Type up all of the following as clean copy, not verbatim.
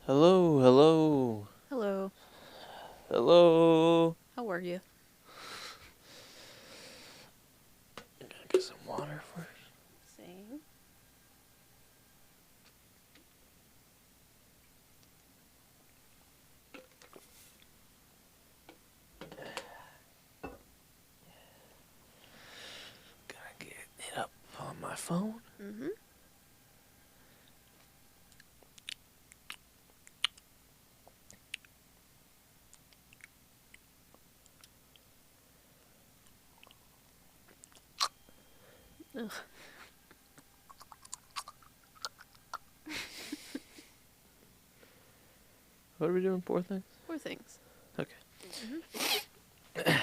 Hello, hello, Hello. hello. How are you? Gotta get some water first. Same. Gotta get it up on my phone. Mm-hmm. Ugh. What are we doing? Poor things? Poor things. Okay. Mm-hmm.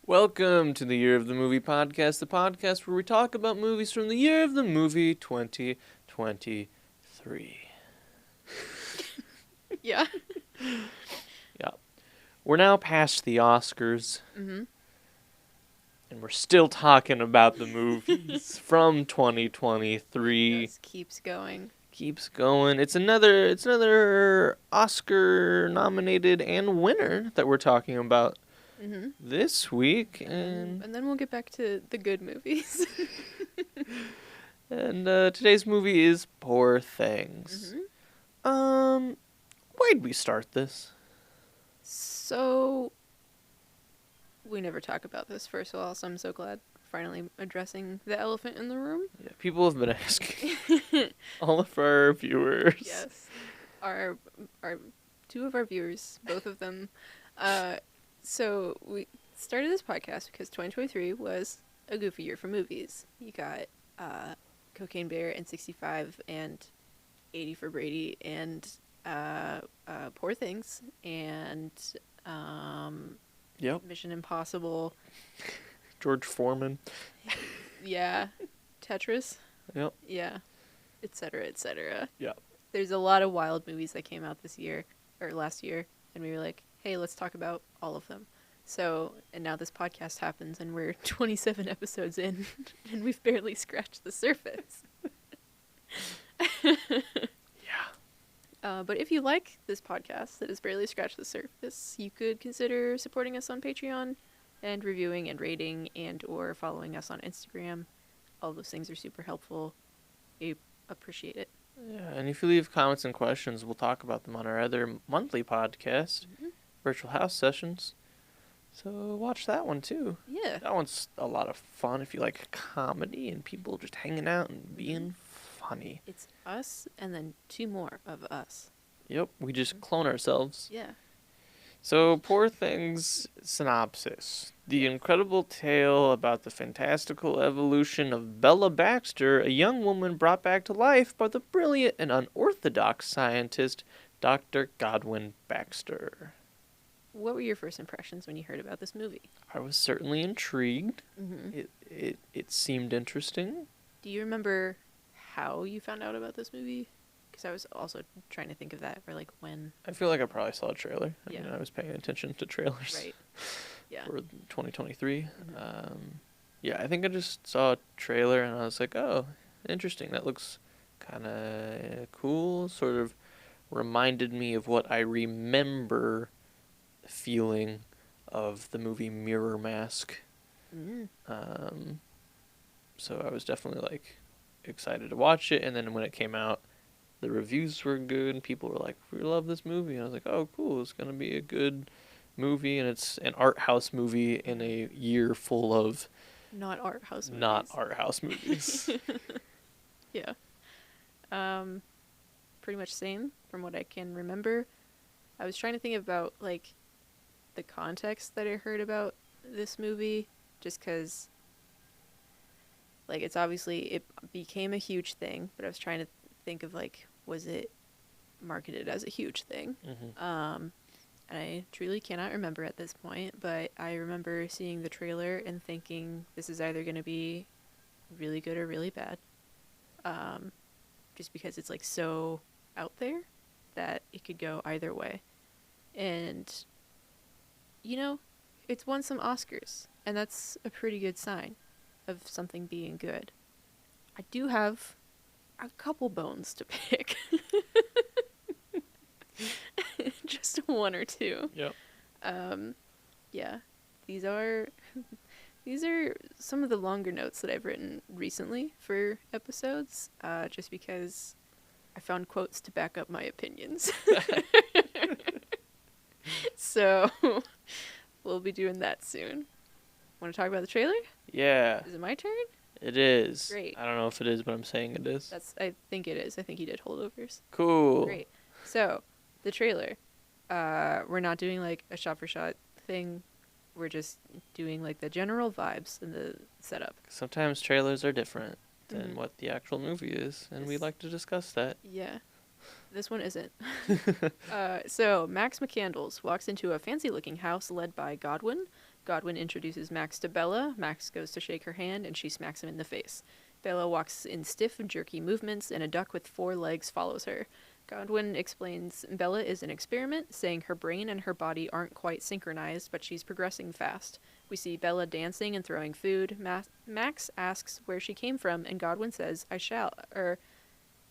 Welcome to the Year of the Movie podcast, the podcast where we talk about movies from the year of the movie 2023. Yeah. Yeah. We're now past the Oscars, Mm-hmm. and we're still talking about the movies from 2023. Just keeps going. Keeps going. It's another Oscar nominated and winner that we're talking about Mm-hmm. this week, And then we'll get back to the good movies. and today's movie is Poor Things. Mm-hmm. Why'd we start this? So we never talk about this first of all, so I'm so glad we're finally addressing the elephant in the room. Yeah, people have been asking. All of our viewers. Yes. Our two of our viewers, both of them. So we started this podcast because 2023 was a goofy year for movies. You got Cocaine Bear and 65 and 80 for Brady and Poor Things and Yep. Mission Impossible. George Foreman. Yeah. Tetris. Yep. Yeah. Etc. Etc. Yep. There's a lot of wild movies that came out this year or last year, and we were like, hey, let's talk about all of them. So, and now this podcast happens, and we're 27 episodes in, and we've barely scratched the surface. Yeah. But if you like this podcast that has barely scratched the surface, you could consider supporting us on Patreon and reviewing and rating and or following us on Instagram. All those things are super helpful. We appreciate it. Yeah, and if you leave comments and questions, we'll talk about them on our other monthly podcast, Mm-hmm. Virtual House Sessions. So watch that one too. Yeah. That one's a lot of fun if you like comedy and people just hanging out and being funny. It's us and then two more of us. Yep, we just clone ourselves. Yeah. So, Poor Things synopsis. The incredible tale about the fantastical evolution of Bella Baxter, a young woman brought back to life by the brilliant and unorthodox scientist Dr. Godwin Baxter. What were your first impressions when you heard about this movie? I was certainly intrigued. Mm-hmm. It seemed interesting. Do you remember how you found out about this movie? Because I was also trying to think of that, or like when. I feel like I probably saw a trailer. I Yeah. mean, I was paying attention to trailers Right. Yeah. for 2023. Mhm. Yeah, I think I just saw a trailer and I was like, oh, interesting. That looks kind of cool. Sort of reminded me of what I remember feeling of the movie Mirror Mask. Mm. So I was definitely like excited to watch it. And then when it came out, the reviews were good and people were like, we love this movie. And I was like, oh, cool. It's going to be a good movie. And it's an art house movie in a year full of Not art house movies. not art house movies. Yeah. Pretty much same from what I can remember. I was trying to think about like the context that I heard about this movie, just because like it became a huge thing, but I was trying to think of like, was it marketed as a huge thing? Mm-hmm. And I truly cannot remember at this point, but I remember seeing the trailer and thinking this is either going to be really good or really bad. Just because it's like so out there that it could go either way. And, you know, it's won some Oscars, and that's a pretty good sign of something being good. I do have a couple bones to pick. Just one or two. Yep. Yeah. These are these are some of the longer notes that I've written recently for episodes, just because I found quotes to back up my opinions. So we'll be doing that soon. Want to talk about the trailer? Yeah, Is it my turn? it is. Great. I don't know if it is, but I'm saying it is. I think it is. I think you did holdovers. Cool. Great. So, the trailer. We're not doing like a shot for shot thing. We're just doing like the general vibes and the setup. Sometimes trailers are different than Mhm. what the actual movie is, and we Yes. like to discuss that. Yeah. This one isn't. So, Max McCandles walks into a fancy looking house led by Godwin. Godwin introduces Max to Bella. Max goes to shake her hand, and she smacks him in the face. Bella walks in stiff and jerky movements, and a duck with 4 legs follows her. Godwin explains Bella is an experiment, saying her brain and her body aren't quite synchronized, but she's progressing fast. We see Bella dancing and throwing food. Max asks where she came from, and Godwin says, I shall.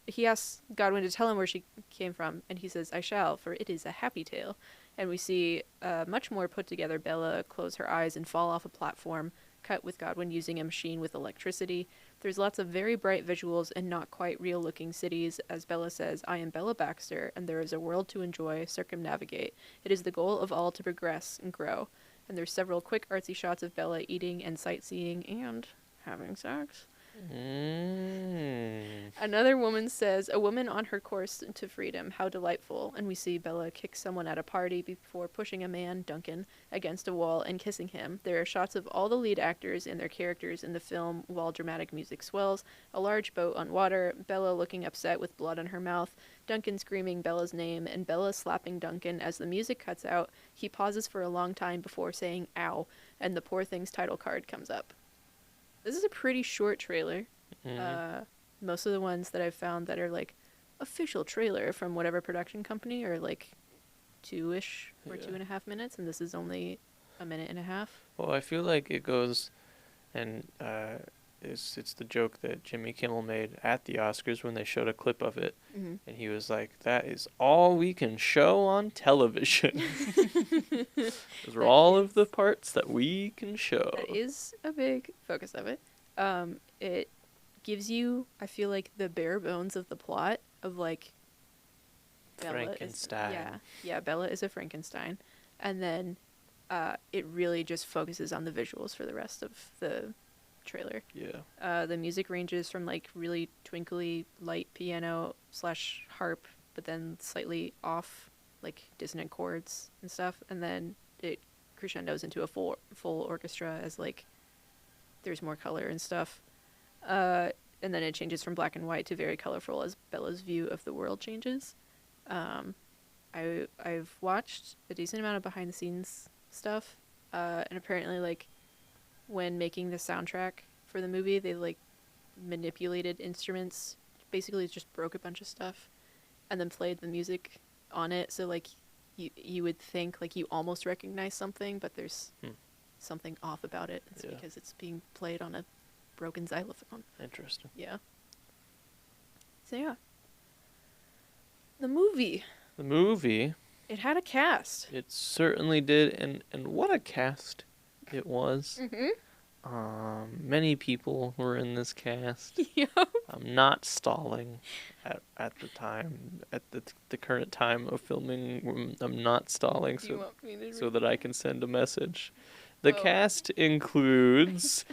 He asks Godwin to tell him where she came from, and he says, I shall, for it is a happy tale. And we see much more put together Bella close her eyes and fall off a platform, cut with Godwin using a machine with electricity. There's lots of very bright visuals and not quite real looking cities. As Bella says, I am Bella Baxter, and there is a world to enjoy, circumnavigate. It is the goal of all to progress and grow. And there's several quick artsy shots of Bella eating and sightseeing and having sex. Another woman says, a woman on her course to freedom, how delightful. And we see Bella kick someone at a party before pushing a man, Duncan, against a wall and kissing him. There are shots of all the lead actors and their characters in the film while dramatic music swells. A large boat on water, Bella looking upset with blood on her mouth, Duncan screaming Bella's name, and Bella slapping Duncan. As the music cuts out, he pauses for a long time before saying, ow, and the Poor Things title card comes up. This is a pretty short trailer. Most of the ones that I've found that are like official trailer from whatever production company are like 2-ish or 2.5 minutes, and this is only a minute and a half. Well, I feel like it goes, and it's the joke that Jimmy Kimmel made at the Oscars when they showed a clip of it, and he was like, "That is all we can show on television." Those are all of the parts that we can show. That is a big focus of it. It gives you, I feel like, the bare bones of the plot of like Frankenstein. Bella is a Frankenstein, and then it really just focuses on the visuals for the rest of the trailer. Yeah. The music ranges from like really twinkly light piano / harp, but then slightly off like dissonant chords and stuff, and then it crescendos into a full orchestra as like there's more color and stuff. And then it changes from black and white to very colorful as Bella's view of the world changes. I've watched a decent amount of behind the scenes stuff, and apparently like when making the soundtrack for the movie, they like manipulated instruments, basically just broke a bunch of stuff, and then played the music on it. So like you would think like you almost recognize something, but there's something off about it. It's because it's being played on a broken xylophone. Interesting. Yeah. So yeah. The movie. It had a cast. It certainly did, and what a cast it was. Many people were in this cast. Yep. I'm not stalling at the time, at the current time of filming. I'm not stalling so that I can send a message. The cast includes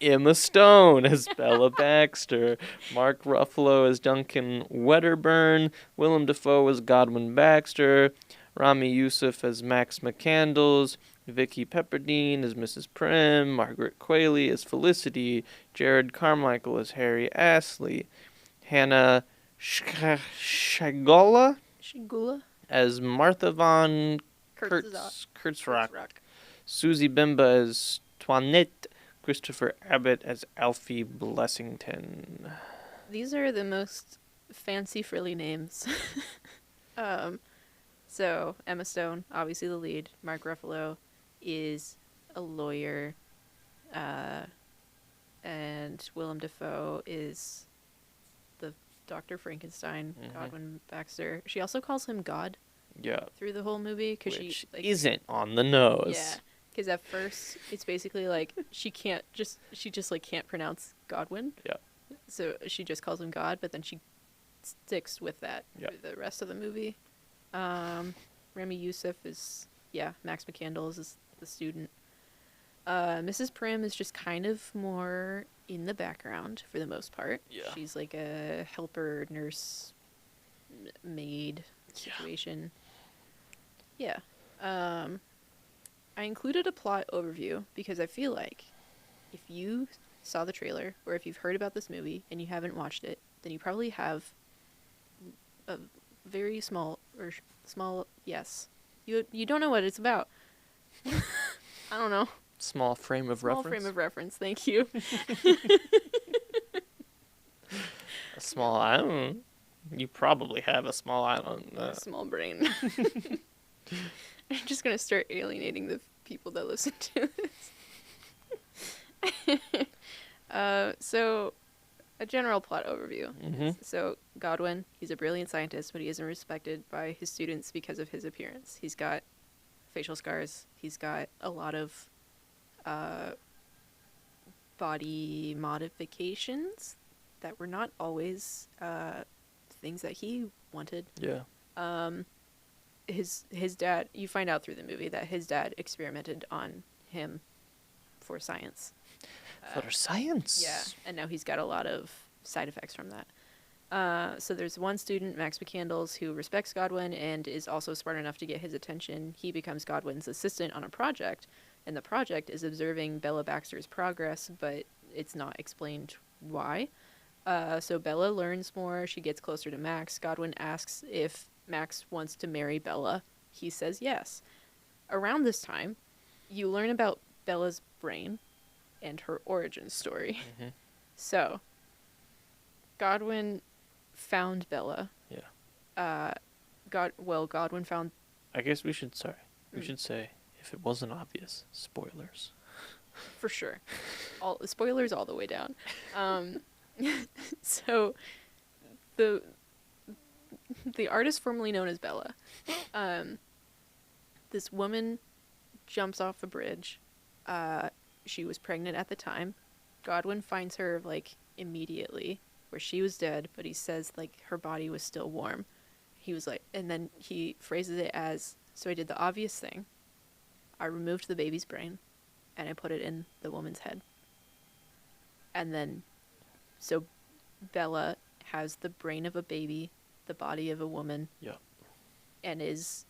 Emma Stone as Bella Baxter, Mark Ruffalo as Duncan Wedderburn, Willem Dafoe as Godwin Baxter, Rami Youssef as Max McCandles, Vicky Pepperdine as Mrs. Prim, Margaret Qualley as Felicity, Jared Carmichael as Harry Astley, Hannah Shigula as Martha von Kurtzrock, Susie Bimba as Toinette, Christopher Abbott as Alfie Blessington. These are the most fancy frilly names. So Emma Stone, obviously the lead. Mark Ruffalo is a lawyer, and Willem Dafoe is the Dr. Frankenstein, Mhm. Godwin Baxter. She also calls him God Yeah. through the whole movie because she Which like isn't on the nose. yeah, because at first it's basically like she just like can't pronounce Godwin. Yeah. So she just calls him God, but then she sticks with that Yeah. for the rest of the movie. Remy Youssef is Max McCandles is the student. Mrs. Prim is just kind of more in the background for the most part. Yeah. She's like a helper, nurse, maid situation. Yeah. I included a plot overview because I feel like if you saw the trailer or if you've heard about this movie and you haven't watched it, then you probably have a very small yes. You don't know what it's about. I don't know. Small frame of Small reference. frame of reference. Thank you. A small island. You probably have a small island. A small brain. I'm just gonna start alienating the people that listen to this. So, a general plot overview. Mm-hmm. So, Godwin, he's a brilliant scientist, but he isn't respected by his students because of his appearance. He's got facial scars. He's got a lot of body modifications that were not always things that he wanted. Yeah. His dad, you find out through the movie that his dad experimented on him for science. For science. Yeah, and now he's got a lot of side effects from that. So there's one student, Max McCandles, who respects Godwin and is also smart enough to get his attention. He becomes Godwin's assistant on a project, and the project is observing Bella Baxter's progress, but it's not explained why. So Bella learns more. She gets closer to Max. Godwin asks if Max wants to marry Bella. He says yes. Around this time, you learn about Bella's brain and her origin story. Mm-hmm. So, Godwin found Bella. Yeah. Godwin found... I guess we should say, if it wasn't obvious, spoilers. For sure. Spoilers all the way down. So, the artist formerly known as Bella, this woman jumps off a bridge. She was pregnant at the time. Godwin finds her, like, immediately, where she was dead, but he says, like, her body was still warm. He was like, and then he phrases it as, so I did the obvious thing. I removed the baby's brain, and I put it in the woman's head. And then, so Bella has the brain of a baby, the body of a woman. Yep. And is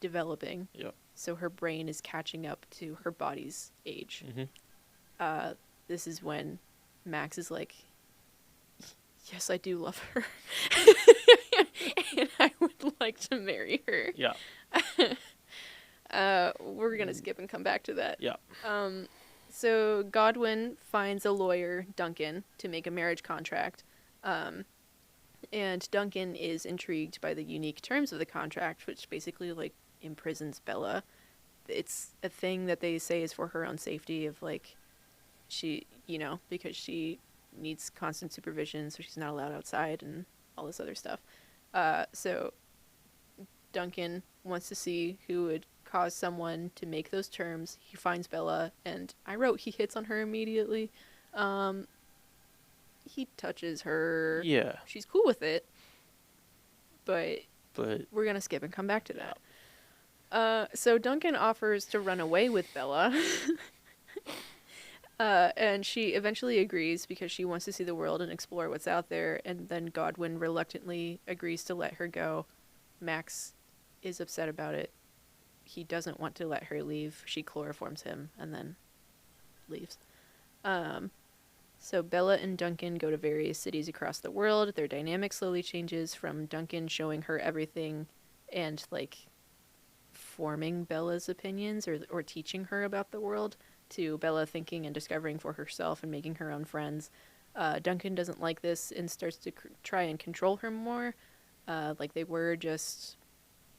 developing. Yep. So her brain is catching up to her body's age. Mm-hmm. This is when Max is like, yes, I do love her. And I would like to marry her. Yeah. We're going to skip and come back to that. Yeah. So Godwin finds a lawyer, Duncan, to make a marriage contract. And Duncan is intrigued by the unique terms of the contract, which basically, like, imprisons Bella. It's a thing that they say is for her own safety of, like, she, because she needs constant supervision, so she's not allowed outside and all this other stuff. So Duncan wants to see who would cause someone to make those terms. He finds Bella, and I wrote he hits on her immediately. He touches her. Yeah. She's cool with it, but But we're going to skip and come back to that. So Duncan offers to run away with Bella. And she eventually agrees because she wants to see the world and explore what's out there. And then Godwin reluctantly agrees to let her go. Max is upset about it. He doesn't want to let her leave. She chloroforms him and then leaves. So Bella and Duncan go to various cities across the world. Their dynamic slowly changes from Duncan showing her everything and, like, forming Bella's opinions or teaching her about the world to Bella thinking and discovering for herself and making her own friends. Duncan doesn't like this and starts to try and control her more. Like, they were just,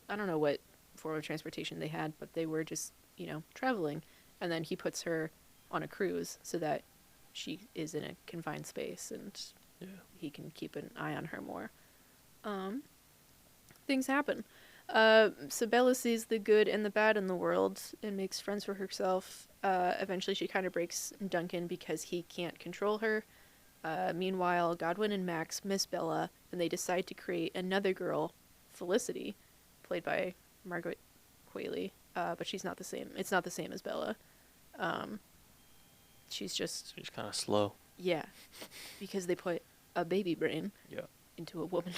I don't know what form of transportation they had, but they were just, traveling. And then he puts her on a cruise so that she is in a confined space and he can keep an eye on her more. Things happen. So Bella sees the good and the bad in the world and makes friends for herself. Eventually, she kind of breaks Duncan because he can't control her. Meanwhile, Godwin and Max miss Bella, and they decide to create another girl, Felicity, played by Margaret Qualley. But she's not the same. It's not the same as Bella. She's kind of slow. Yeah, because they put a baby brain into a woman.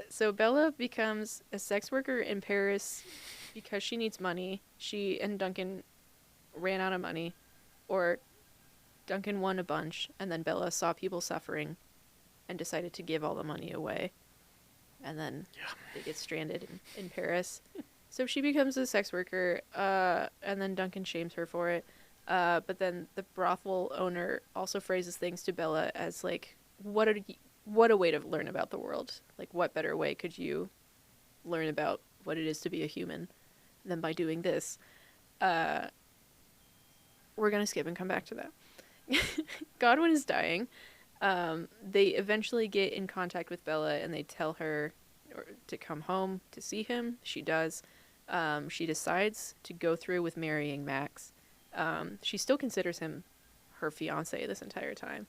So Bella becomes a sex worker in Paris because she needs money. She and Duncan ran out of money, or Duncan won a bunch, and then Bella saw people suffering and decided to give all the money away. And then they get stranded in Paris. So she becomes a sex worker, and then Duncan shames her for it. But then the brothel owner also phrases things to Bella as, like, what a way to learn about the world. Like, what better way could you learn about what it is to be a human than by doing this? We're going to skip and come back to that. Godwin is dying. They eventually get in contact with Bella and they tell her to come home to see him. She does. She decides to go through with marrying Max. She still considers him her fiancé this entire time.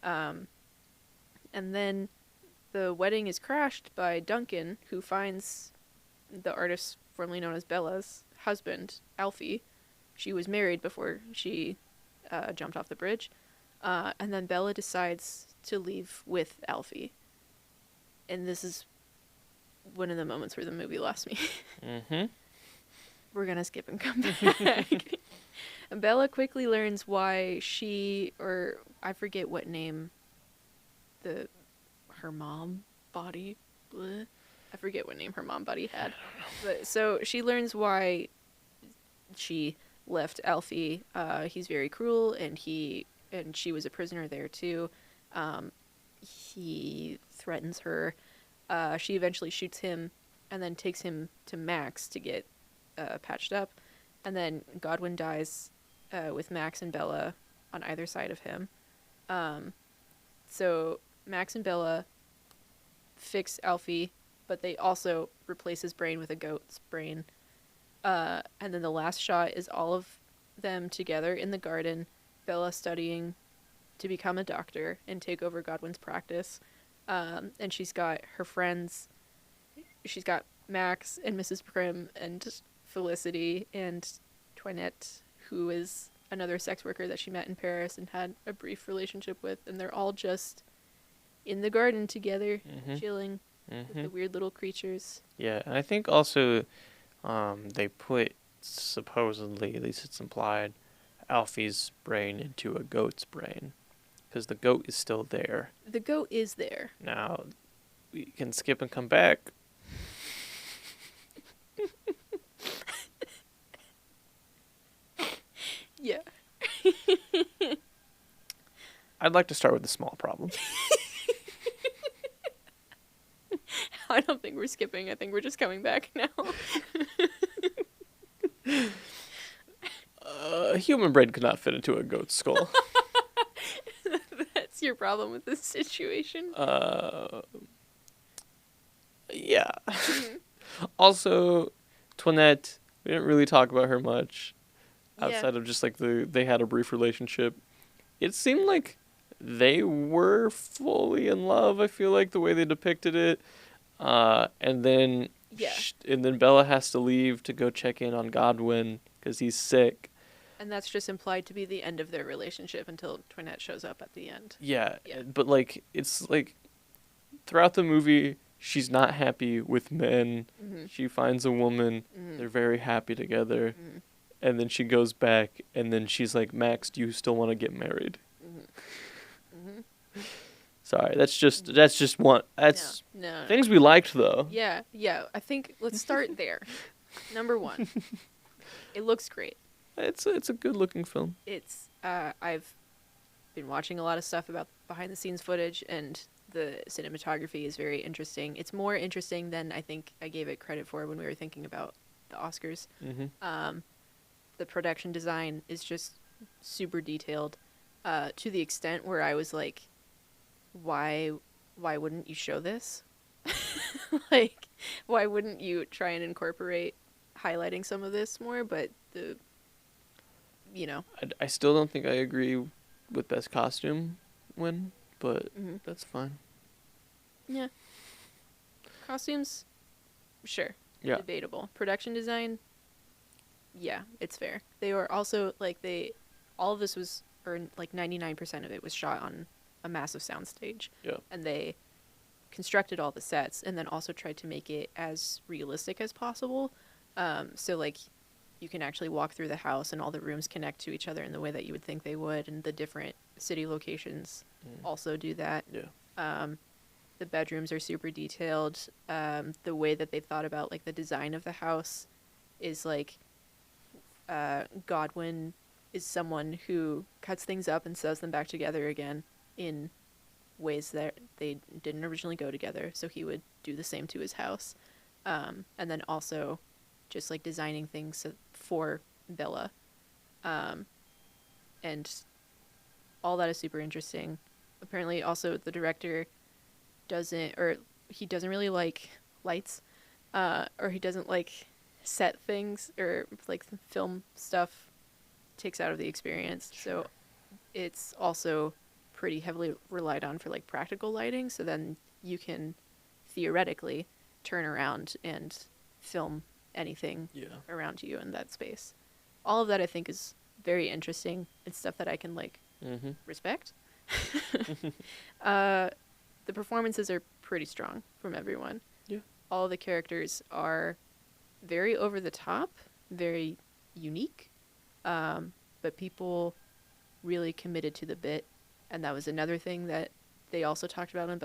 And then the wedding is crashed by Duncan, who finds the artist formerly known as Bella's husband, Alfie. She was married before she jumped off the bridge. And then Bella decides to leave with Alfie. And this is one of the moments where the movie lost me. Mm-hmm. We're going to skip and come back. Bella quickly learns why or I forget what name her mom body, bleh, I forget what name her mom body had. But so she learns why she left Alfie. He's very cruel, and she was a prisoner there too. He threatens her. She eventually shoots him and then takes him to Max to get patched up. And then Godwin dies with Max and Bella on either side of him. So Max and Bella fix Alfie, but they also replace his brain with a goat's brain. And then the last shot is all of them together in the garden, Bella studying to become a doctor and take over Godwin's practice. And she's got her friends. She's got Max and Mrs. Prim and Felicity and Toinette, who is another sex worker that she met in Paris and had a brief relationship with. And they're all just in the garden together, chilling with the weird little creatures. Yeah, and I think also they put, supposedly, at least it's implied, Alfie's brain into a goat's brain. Because the goat is still there. The goat is there. Now, we can skip and come back. Yeah. I'd like to start with a small problem. I don't think we're skipping. I think we're just coming back now. A human brain could not fit into a goat's skull. That's your problem with this situation? Yeah. Also, Toinette, we didn't really talk about her much. Outside of just like they had a brief relationship. It seemed like they were fully in love, I feel like, the way they depicted it. And then Bella has to leave to go check in on Godwin because he's sick. And that's just implied to be the end of their relationship until Toinette shows up at the end. Yeah, but like it's like throughout the movie, she's not happy with men. Mm-hmm. She finds a woman. Mm-hmm. They're very happy together. Mm-hmm. And then she goes back, and then she's like, Max, do you still want to get married? Mm-hmm. Mm-hmm. Sorry, that's just one. That's no. Things we liked, though. Yeah. I think let's start there. Number one, it looks great. It's a good looking film. It's I've been watching a lot of stuff about behind the scenes footage, and the cinematography is very interesting. It's more interesting than I think I gave it credit for when we were thinking about the Oscars. Mm-hmm. The production design is just super detailed, to the extent where I was like, why wouldn't you show this? Like, why wouldn't you try and incorporate highlighting some of this more? But the, you know, I still don't think I agree with best costume win, but hmm that's fine. yeah, costumes, sure, Yeah. debatable. Production design, yeah, it's fair. They were also like all of this was, or like 99% of it was shot on a massive soundstage, Yeah. and they constructed all the sets and then also tried to make it as realistic as possible. So like you can actually walk through the house and all the rooms connect to each other in the way that you would think they would, and the different city locations also do that. Yeah. The bedrooms are super detailed. The way that they thought about like the design of the house is like Godwin is someone who cuts things up and sews them back together again in ways that they didn't originally go together. So he would do the same to his house. And then also just like designing things for Bella. And all that is super interesting. Apparently, also, the director he doesn't really like lights, or he doesn't like set things, or like film stuff takes out of the experience. Sure. So it's also pretty heavily relied on for like practical lighting. So then you can theoretically turn around and film anything around you in that space. All of that I think is very interesting. It's stuff that I can like respect. The performances are pretty strong from everyone. Yeah. All the characters are very over the top, very unique, but people really committed to the bit. And that was another thing that they also talked about in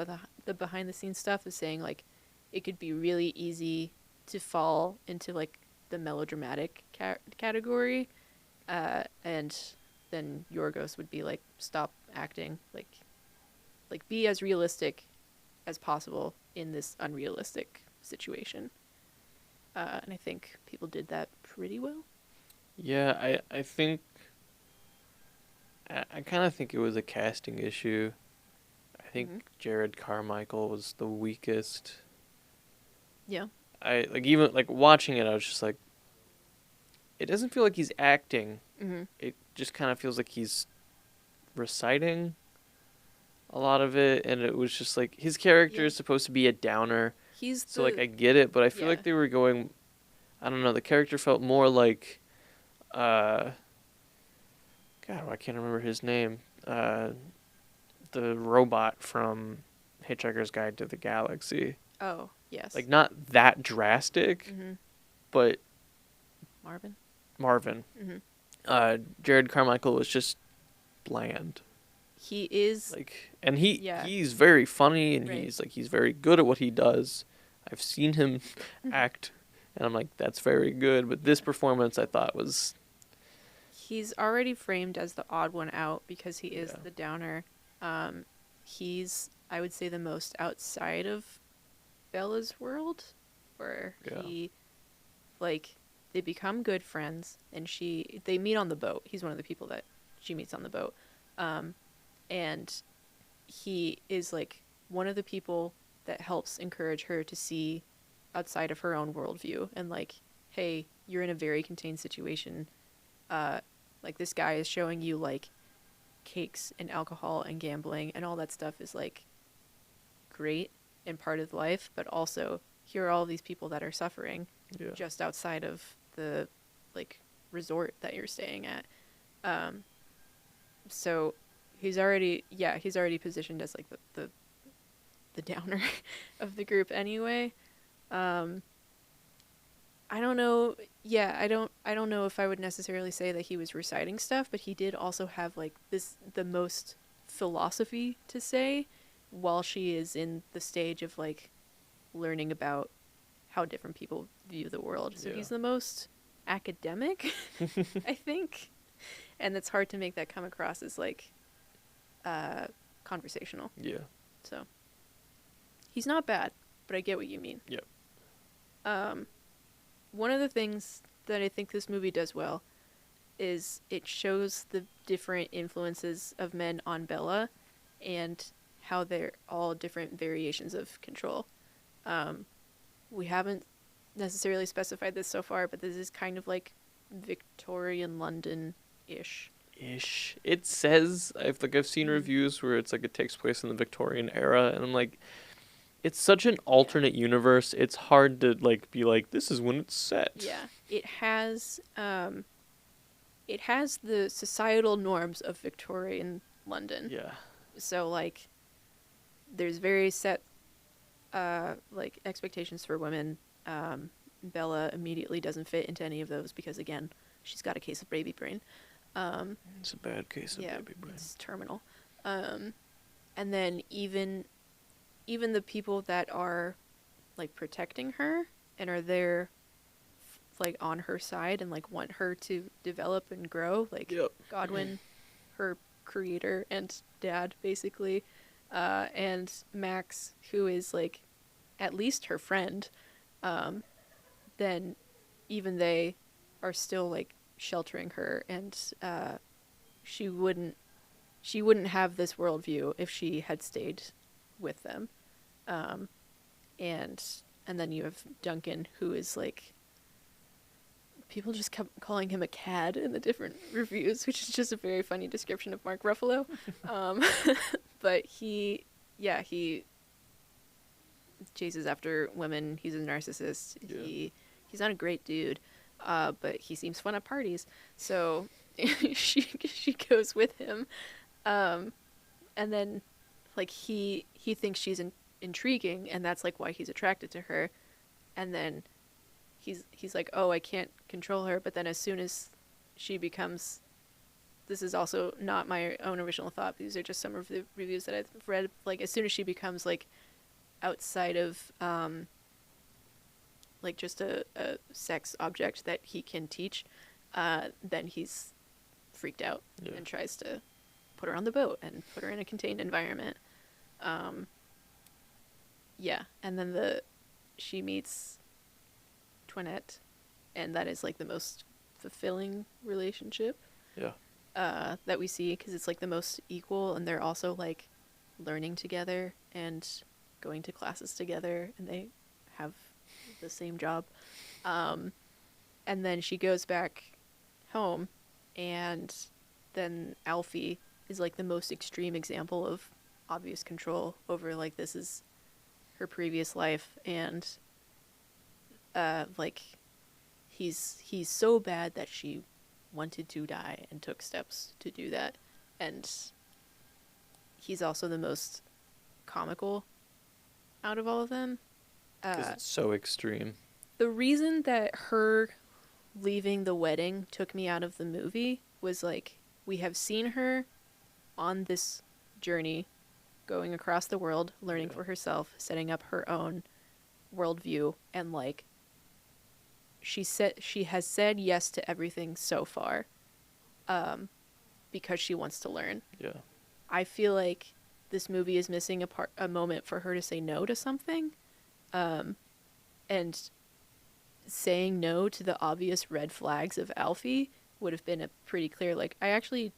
the behind the scenes stuff, is saying like it could be really easy to fall into like the melodramatic category, and then Yorgos would be like, stop acting, like be as realistic as possible in this unrealistic situation. And I think people did that pretty well. Yeah, I think I kind of think it was a casting issue. I think Jared Carmichael was the weakest. Yeah. I like, even like watching it, I was just like, it doesn't feel like he's acting. It just kind of feels like he's reciting a lot of it, and it was just like his character is supposed to be a downer. So like I get it, but I feel like they were going, I don't know, the character felt more like God, I can't remember his name. The robot from Hitchhiker's Guide to the Galaxy. Oh, yes. Like not that drastic, but Marvin. Jared Carmichael was just bland. He is like, and he's very funny, and he's very good at what he does. I've seen him act, and I'm like, that's very good. But this performance, I thought was. He's already framed as the odd one out because he is the downer. He's, I would say, the most outside of Bella's world, where he, like, they become good friends, and they meet on the boat. He's one of the people that she meets on the boat. And he is like one of the people that helps encourage her to see outside of her own worldview, and like, hey, you're in a very contained situation. Like this guy is showing you like cakes and alcohol and gambling and all that stuff is like great and part of life, but also here are all these people that are suffering just outside of the like resort that you're staying at. So he's already positioned as like the downer of the group anyway. I don't know. Yeah, I don't know if I would necessarily say that he was reciting stuff, but he did also have like the most philosophy to say while she is in the stage of like learning about how different people view the world. So he's the most academic, I think. And it's hard to make that come across as like conversational. Yeah. So he's not bad, but I get what you mean. Yep. One of the things that I think this movie does well is it shows the different influences of men on Bella, and how they're all different variations of control. We haven't necessarily specified this so far, but this is kind of like Victorian London-ish. It says I've seen Mhm. reviews where it's like it takes place in the Victorian era, and I'm like, it's such an alternate universe. It's hard to like be like this is when it's set. Yeah, it has the societal norms of Victorian London. Yeah. So like there's very set like expectations for women. Bella immediately doesn't fit into any of those because again, she's got a case of baby brain. It's a bad case of Yeah, baby brain. it's terminal. And then even the people that are like protecting her and are there like on her side and like want her to develop and grow, like Yep. Godwin, her creator and dad basically, and Max, who is like at least her friend, then even they are still like sheltering her, and she wouldn't have this worldview if she had stayed with them. And then you have Duncan, who is like, people just kept calling him a cad in the different reviews, which is just a very funny description of Mark Ruffalo. But he chases after women. He's a narcissist. Yeah. He's not a great dude, but he seems fun at parties. So she goes with him, and then like he thinks she's intriguing, and that's like why he's attracted to her. And then he's like, oh, I can't control her. But then as soon as she becomes, this is also not my own original thought, these are just some of the reviews that I've read, like as soon as she becomes like outside of like just a sex object that he can teach, then he's freaked out and tries to put her on the boat and put her in a contained environment. Yeah, and then she meets Toinette, and that is like the most fulfilling relationship that we see, because it's like the most equal, and they're also like learning together and going to classes together, and they have the same job. And then she goes back home, and then Alfie is like the most extreme example of obvious control over like this is her previous life, and like he's so bad that she wanted to die and took steps to do that. And he's also the most comical out of all of them. Because it's so extreme. The reason that her leaving the wedding took me out of the movie was like, we have seen her on this journey going across the world, learning for herself, setting up her own worldview, and like she has said yes to everything so far, because she wants to learn. Yeah. I feel like this movie is missing a moment for her to say no to something, and saying no to the obvious red flags of Alfie would have been a pretty clear, like, I actually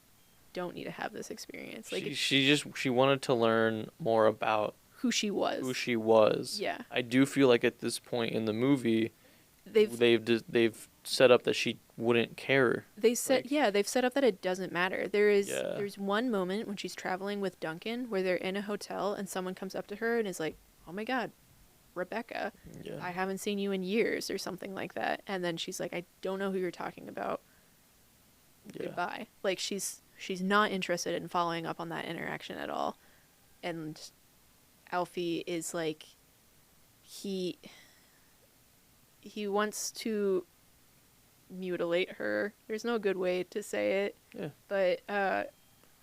don't need to have this experience. Like, she wanted to learn more about who she was. Yeah. I do feel like at this point in the movie, they've set up that she wouldn't care. They've set up that it doesn't matter. There's one moment when she's traveling with Duncan where they're in a hotel and someone comes up to her and is like, "Oh my God, Rebecca, I haven't seen you in years," or something like that. And then she's like, "I don't know who you're talking about. Goodbye." Like she's not interested in following up on that interaction at all. And Alfie is like, he wants to mutilate her. There's no good way to say it. Yeah. But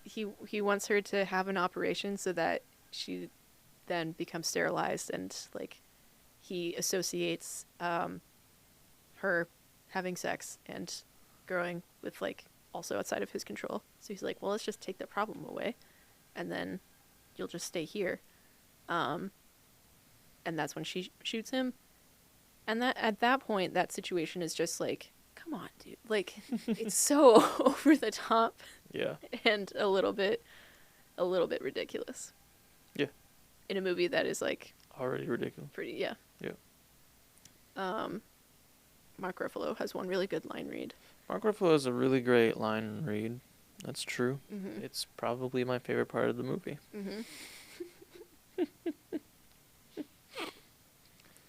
he wants her to have an operation so that she then becomes sterilized, and like he associates her having sex and growing with like also outside of his control. So he's like, well, let's just take the problem away, and then you'll just stay here. And that's when she shoots him. And that at that point, that situation is just like, come on, dude. Like, it's so over the top. Yeah. And a little bit ridiculous. Yeah. In a movie that is like Already ridiculous. pretty, yeah. Yeah. Mark Ruffalo has one really good line read. Mark Ruffalo has a really great line read. That's true. Mm-hmm. It's probably my favorite part of the movie. Mm-hmm.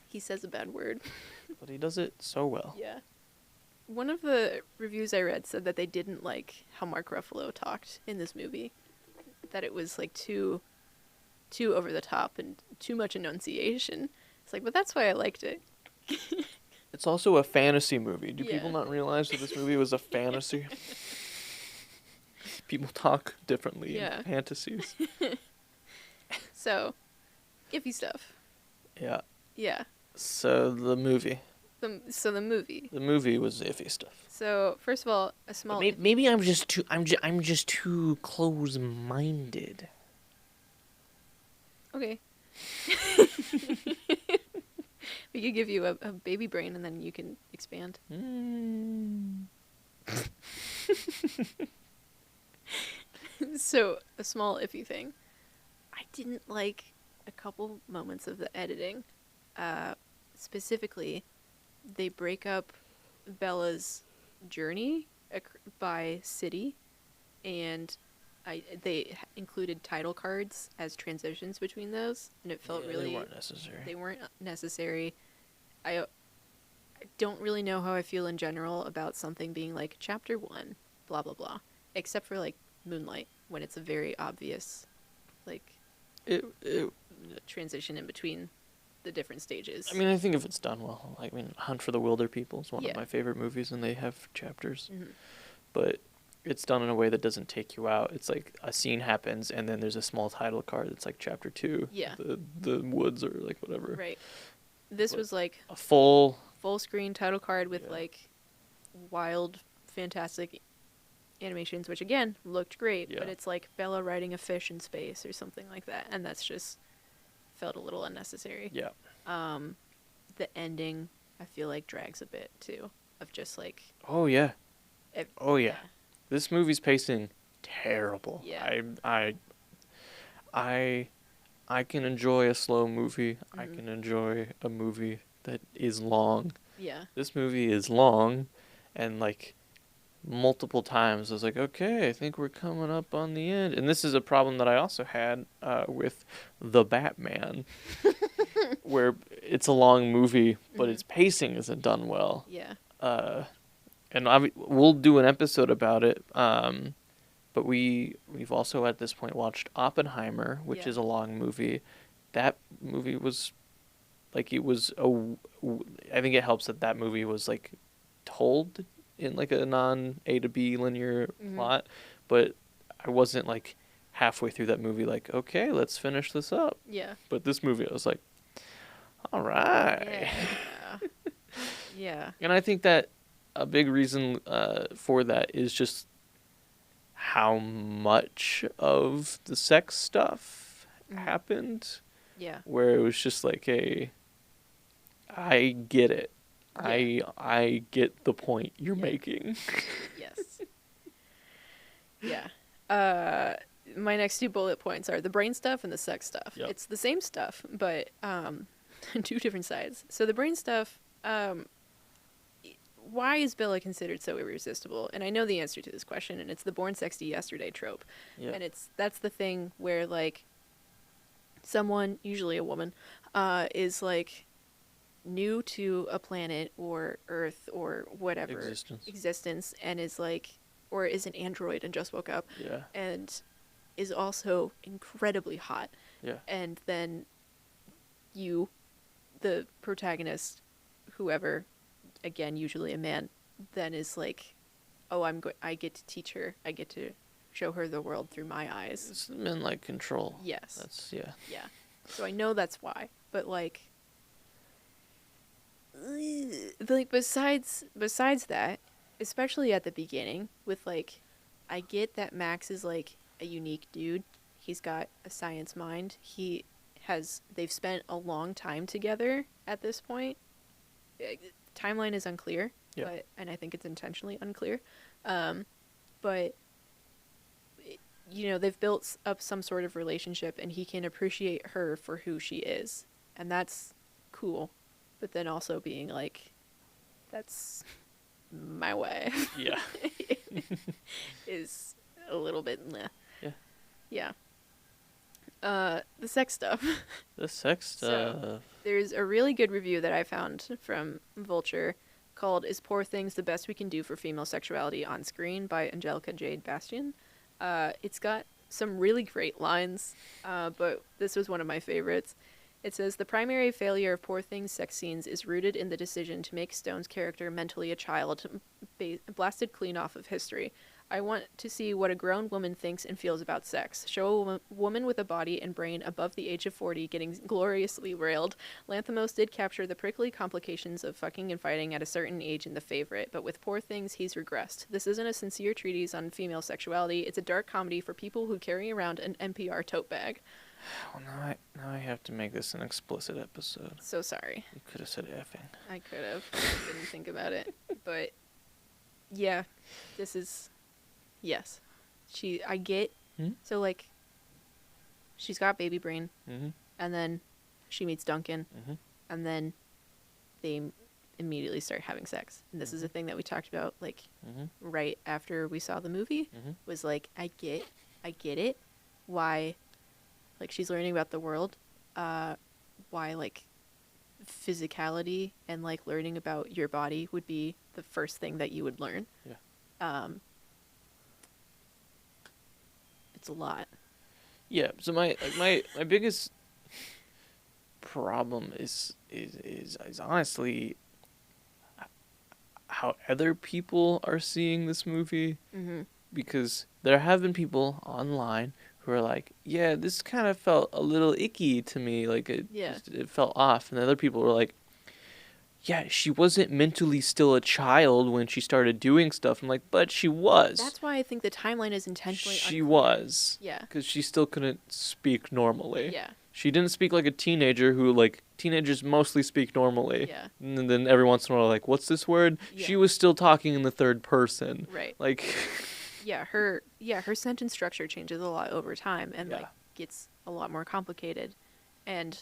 He says a bad word. But he does it so well. Yeah. One of the reviews I read said that they didn't like how Mark Ruffalo talked in this movie. That it was like too over the top and too much enunciation. It's like, but that's why I liked it. It's also a fantasy movie. Do Yeah. people not realize that this movie was a fantasy? People talk differently Yeah. in fantasies. So, iffy stuff. Yeah. Yeah. So the movie. The movie. The movie was iffy stuff. So first of all, a small. Maybe I'm just too close-minded. Okay. We could give you a baby brain and then you can expand. So, a small iffy thing. I didn't like a couple moments of the editing. Specifically, they break up Bella's journey by city, and they included title cards as transitions between those, and it felt really... They weren't necessary. They weren't necessary. I don't really know how I feel in general about something being like chapter 1, blah blah blah, except for like Moonlight, when it's a very obvious like It transition in between the different stages. I mean, I think if it's done well, I mean, Hunt for the Wilder People is one Yeah. of my favorite movies, and they have chapters. Mhm. But it's done in a way that doesn't take you out. It's like a scene happens, and then there's a small title card that's like chapter 2. Yeah. The woods or like whatever. Right. This But was like a full screen title card with Yeah. like wild, fantastic animations, which again looked great, but Yeah. it's like Bella riding a fish in space or something like that, and that's just felt a little unnecessary. Yeah. The ending I feel like drags a bit too, of just like Oh yeah. ev- Oh yeah. This movie's pacing terrible. Yeah. I can enjoy a slow movie. I Mhm. can enjoy a movie that is long. Yeah. This movie is long, and like multiple times I was like, okay, I think we're coming up on the end. And this is a problem that I also had with The Batman, where it's a long movie, but Mhm. its pacing isn't done well. Yeah. And we'll do an episode about it. But we've also at this point watched Oppenheimer, which Yeah. is a long movie. That movie was like I think it helps that movie was like told in like a non A to B linear Mhm. plot, but I wasn't like halfway through that movie like, okay, let's finish this up. Yeah. But this movie I was like, all right. Yeah. Yeah. And I think that a big reason for that is just how much of the sex stuff Mhm. happened, Yeah. where it was just like I get it. Yeah. I get the point you're Yeah. making. Yes. Yeah. My next 2 bullet points are the brain stuff and the sex stuff. Yep. It's the same stuff, but 2 different sides. So the brain stuff, why is Bella considered so irresistible? And I know the answer to this question, and it's the born sexy yesterday trope. Yeah. And that's the thing where like someone, usually a woman, is like new to a planet or Earth or whatever existence, and is like, or is an android and just woke up, Yeah. and is also incredibly hot. Yeah. And then you, the protagonist, whoever, again usually a man, then is like, oh, I get to teach her, I get to show her the world through my eyes. It's men like control. Yes. That's yeah. Yeah. So I know that's why, but like besides that, especially at the beginning with like, I get that Max is like a unique dude. He's got a science mind. They've spent a long time together at this point. Timeline is unclear, and I think it's intentionally unclear. But they've built up some sort of relationship and he can appreciate her for who she is. And that's cool. But then also being like, that's my way. Yeah. Is a little bit meh. Yeah. Yeah. The sex stuff. The sex stuff. So, there's a really good review that I found from Vulture called "Is Poor Things the Best We Can Do for Female Sexuality on Screen" by Angelica Jade Bastian. It's got some really great lines, but this was one of my favorites. It says, "The primary failure of Poor Things' sex scenes is rooted in the decision to make Stone's character mentally a child, blasted clean off of history. I want to see what a grown woman thinks and feels about sex. Show a woman with a body and brain above the age of 40 getting gloriously railed. Lanthimos did capture the prickly complications of fucking and fighting at a certain age in The Favorite, but with Poor Things, he's regressed. This isn't a sincere treatise on female sexuality. It's a dark comedy for people who carry around an NPR tote bag." Well, now I have to make this an explicit episode. So sorry. You could have said effing. I could have. I didn't think about it. But, yeah, this is... Yes. I get... Hmm? So, like, she's got baby brain, Mm-hmm. and then she meets Duncan, Mm-hmm. and then they immediately start having sex. And this is a thing that we talked about, like, Mm-hmm. right after we saw the movie, Mm-hmm. was like, I get it, why, like, she's learning about the world, why, like, physicality and, like, learning about your body would be the first thing that you would learn. Yeah. It's a lot. Yeah. So my biggest problem is honestly how other people are seeing this movie, Mm-hmm. because there have been people online who are like, yeah, this kind of felt a little icky to me, like it felt off, and other people were like, yeah, she wasn't mentally still a child when she started doing stuff. I'm like, but she was. That's why I think the timeline is intentionally She unclear. was. Yeah. Because she still couldn't speak normally. Yeah. She didn't speak like a teenager who, like, teenagers mostly speak normally. Yeah. And then every once in a while, like, what's this word? Yeah. She was still talking in the third person. Right. Like... her sentence structure changes a lot over time and like gets a lot more complicated. And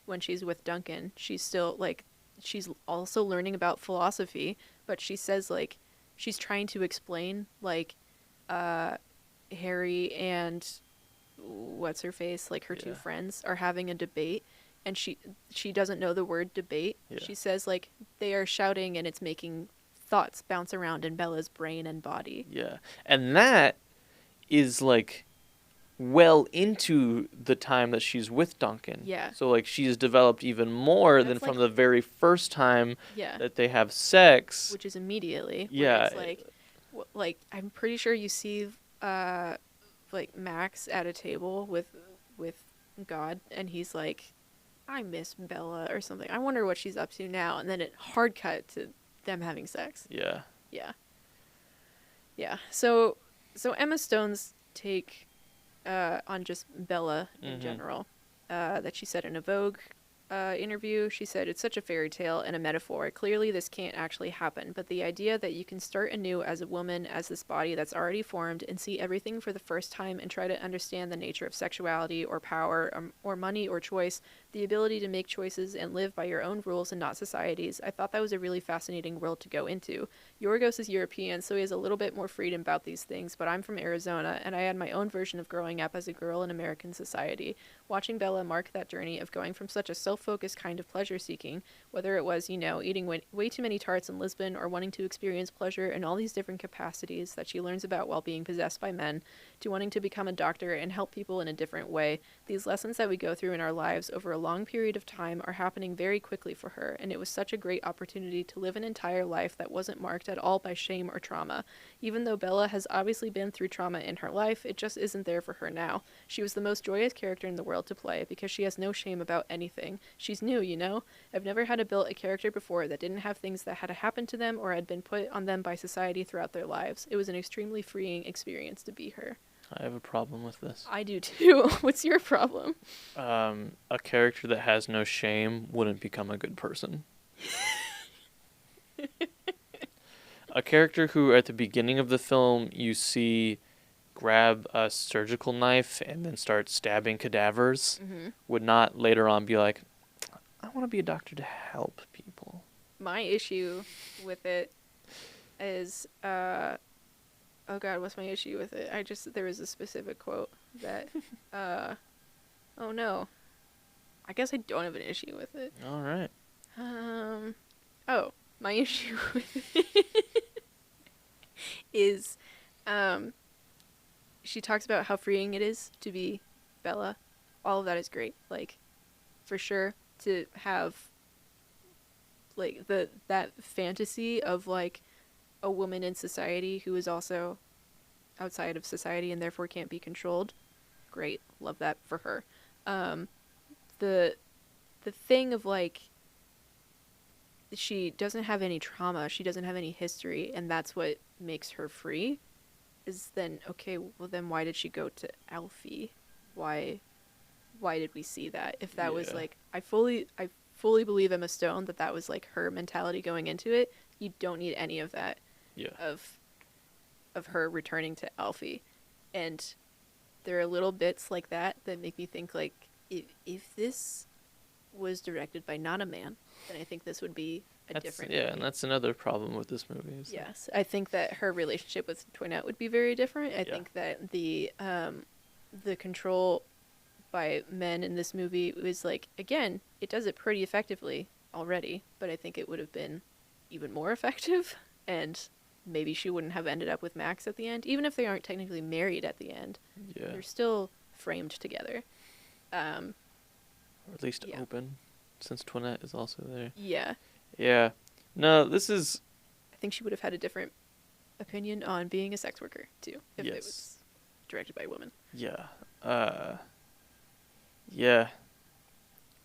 when she's with Duncan, she's still like she's also learning about philosophy, but she says like she's trying to explain like Harry and what's her face, like her two friends are having a debate, and she doesn't know the word debate. Yeah. She says like they are shouting and it's making thoughts bounce around in Bella's brain and body. Yeah. And that is like well into the time that she's with Duncan. Yeah. So like she's developed even more than That's from like- the very first time Yeah. that they have sex. Which is immediately. Yeah. It's like I'm pretty sure you see like Max at a table with God, and he's like, I miss Bella or something. I wonder what she's up to now. And then it hard cut to them having sex. Yeah. Yeah. Yeah. So Emma Stone's take on just Bella in general, that she said in a Vogue interview, she said, "It's such a fairy tale and a metaphor. Clearly this can't actually happen, but the idea that you can start anew as a woman, as this body that's already formed, and see everything for the first time and try to understand the nature of sexuality or power or money or choice, the ability to make choices and live by your own rules and not society's, I thought that was a really fascinating world to go into. Yorgos is European, so he has a little bit more freedom about these things, but I'm from Arizona, and I had my own version of growing up as a girl in American society. Watching Bella mark that journey of going from such a self-focused kind of pleasure-seeking, whether it was, eating way too many tarts in Lisbon or wanting to experience pleasure in all these different capacities that she learns about while being possessed by men, to wanting to become a doctor and help people in a different way. These lessons that we go through in our lives over a long period of time are happening very quickly for her, and it was such a great opportunity to live an entire life that wasn't marked at all by shame or trauma. Even though Bella has obviously been through trauma in her life, it just isn't there for her now. She was the most joyous character in the world to play because she has no shame about anything. She's new, I've never had to build a character before that didn't have things that had to happen to them or had been put on them by society throughout their lives. It was an extremely freeing experience to be her." I have a problem with this. I do too. What's your problem? A character that has no shame wouldn't become a good person. A character who, at the beginning of the film, you see grab a surgical knife and then start stabbing cadavers Mm-hmm. would not later on be like, I want to be a doctor to help people. My issue with it is, oh God, what's my issue with it? There was a specific quote that, oh no, I guess I don't have an issue with it. All right. Oh, my issue with it is, she talks about how freeing it is to be Bella. All of that is great. Like, for sure, to have, like, that fantasy of, like, a woman in society who is also outside of society and therefore can't be controlled. Great. Love that for her. The thing of, like, she doesn't have any trauma, she doesn't have any history, and that's what makes her free, is then, okay, well then why did she go to Alfie? Why did we see that? If that was, like, I fully believe Emma Stone that was, like, her mentality going into it. You don't need any of that. Yeah. Of her returning to Alfie. And there are little bits like that make me think, like, if this was directed by not a man, then I think this would be different movie. And that's another problem with this movie. Yes, I think that her relationship with Toinette would be very different. I think that the control by men in this movie was, like, again, it does it pretty effectively already, but I think it would have been even more effective, and maybe she wouldn't have ended up with Max at the end, even if they aren't technically married at the end. Yeah. They're still framed together. Or at least open, since Toinette is also there. Yeah. Yeah. No, this is... I think she would have had a different opinion on being a sex worker, too, if it was directed by a woman. Yeah. Yeah.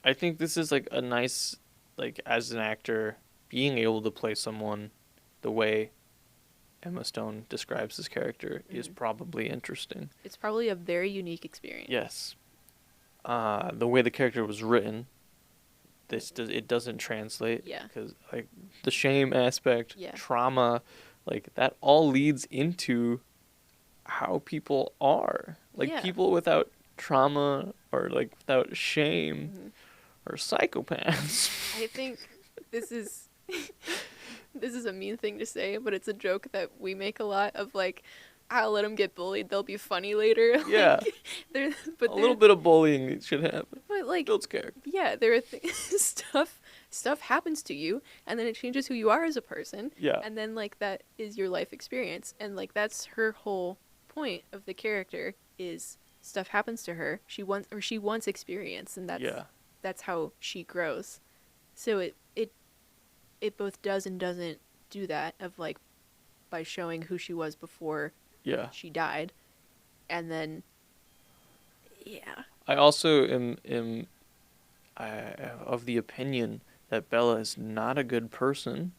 I think this is, like, a nice, like, as an actor, being able to play someone the way Emma Stone describes his character is probably interesting. It's probably a very unique experience. Yes. The way the character was written, it doesn't translate. Yeah. Because, like, the shame aspect, trauma, like, that all leads into how people are. Like, people without trauma or, like, without shame are psychopaths. I think this is this is a mean thing to say, but it's a joke that we make a lot of, like, I'll let them get bullied, they'll be funny later. Yeah. Like, a little bit of bullying should happen. But, like, builds character. Yeah, there are stuff happens to you, and then it changes who you are as a person. Yeah. And then, like, that is your life experience, and, like, that's her whole point of the character is stuff happens to her. She wants experience, and that's how she grows. So it both does and doesn't do that, of, like, by showing who she was before she died, and then I also am of the opinion that Bella is not a good person,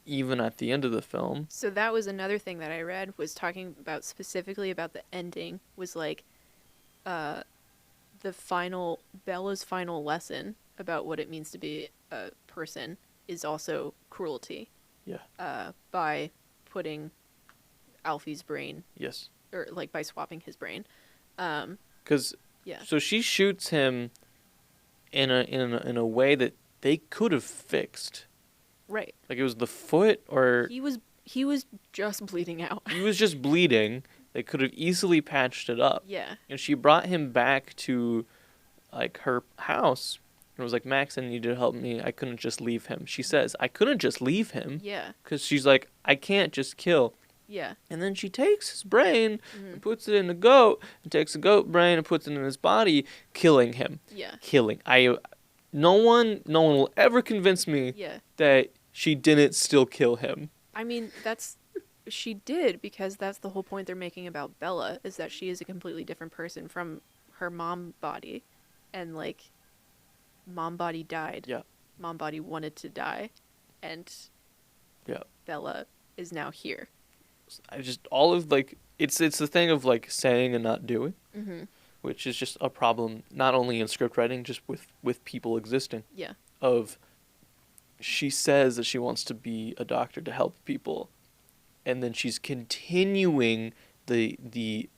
even at the end of the film. So that was another thing that I read, was talking about specifically about the ending, was, like, Bella's final lesson about what it means to be a person is also cruelty. Yeah. By putting Alfie's brain. Yes. Or, like, by swapping his brain. Because so she shoots him in a way that they could have fixed. Right. Like, it was the foot, or he was just bleeding out. He was just bleeding. They could have easily patched it up. Yeah. And she brought him back to, like, her house and was like, Max, I need you to help me. I couldn't just leave him. She says, I couldn't just leave him. Yeah. Because she's like, I can't just kill. Yeah. And then she takes his brain and puts it in a goat, and takes the goat brain and puts it in his body, killing him. Yeah. No one will ever convince me that she didn't still kill him. I mean, she did, because that's the whole point they're making about Bella, is that she is a completely different person from her mom body. And, like, mom body died. Yeah. Mom body wanted to die. And Bella is now here. All of, like, it's the thing of, like, saying and not doing, which is just a problem not only in script writing, just with people existing. Yeah. Of, she says that she wants to be a doctor to help people, and then she's continuing the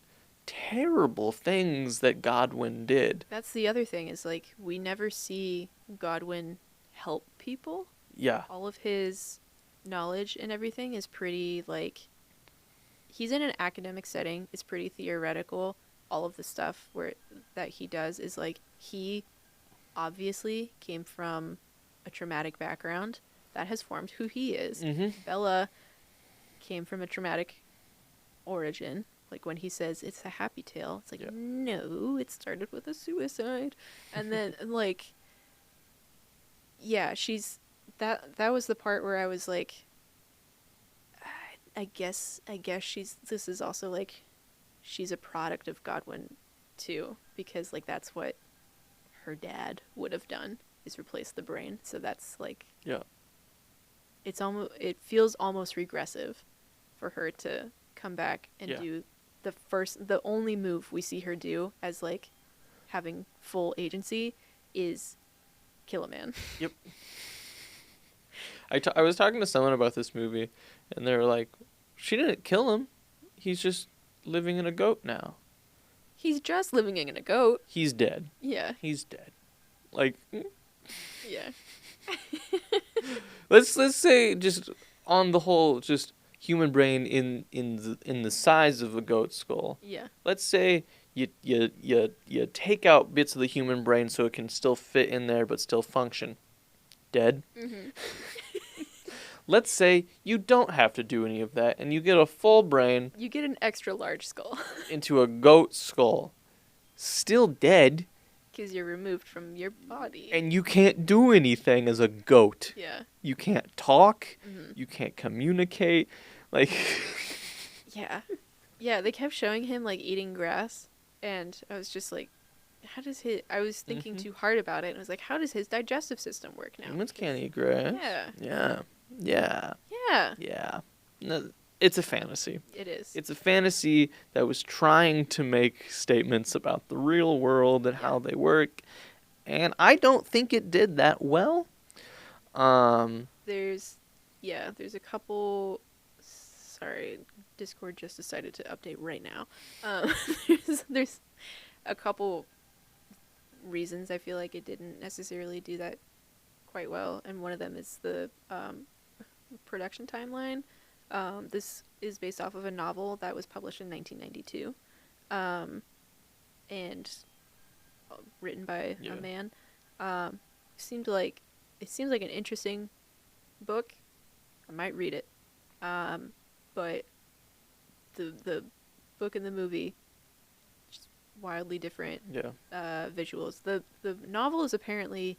terrible things that Godwin did. That's the other thing is like we never see Godwin help people. Yeah. All of his knowledge and everything is pretty like he's in an academic setting. It's pretty theoretical. All of the stuff that he does is like he obviously came from a traumatic background that has formed who he is. Mm-hmm. Bella came from a traumatic origin. Like when he says it's a happy tale, it's like no, it started with a suicide, and then like yeah, she's that was the part where I was like, I guess this is also like she's a product of Godwin too, because like that's what her dad would have done is replace the brain. So that's like it feels almost regressive for her to come back and do the only move we see her do as like having full agency is kill a man. Yep. I was talking to someone about this movie, and they were like, she didn't kill him. He's just living in a goat now. He's just living in a goat. He's dead. Yeah. He's dead. Like, yeah. let's say just on the whole, just human brain in the size of a goat skull. Yeah. Let's say you take out bits of the human brain so it can still fit in there but still function. Dead. Mm-hmm. Let's say you don't have to do any of that and you get a full brain. You get an extra large skull. Into a goat skull. Still dead. Because you're removed from your body. And you can't do anything as a goat. Yeah. You can't talk. Mm-hmm. You can't communicate. Like. Yeah. Yeah, they kept showing him, like, eating grass. And I was just like, how does his... I was thinking too hard about it. And I was like, how does his digestive system work now? Humans can't eat grass. Yeah. Yeah. Yeah. Yeah. Yeah. No, it's a fantasy. It is. It's a fantasy that was trying to make statements about the real world and how they work. And I don't think it did that well. There's a couple... Sorry, Discord just decided to update right now. There's a couple reasons I feel like it didn't necessarily do that quite well. And one of them is the production timeline. This is based off of a novel that was published in 1992, and written by a man. It seems like an interesting book. I might read it, but the book and the movie just wildly different. Visuals. The novel is apparently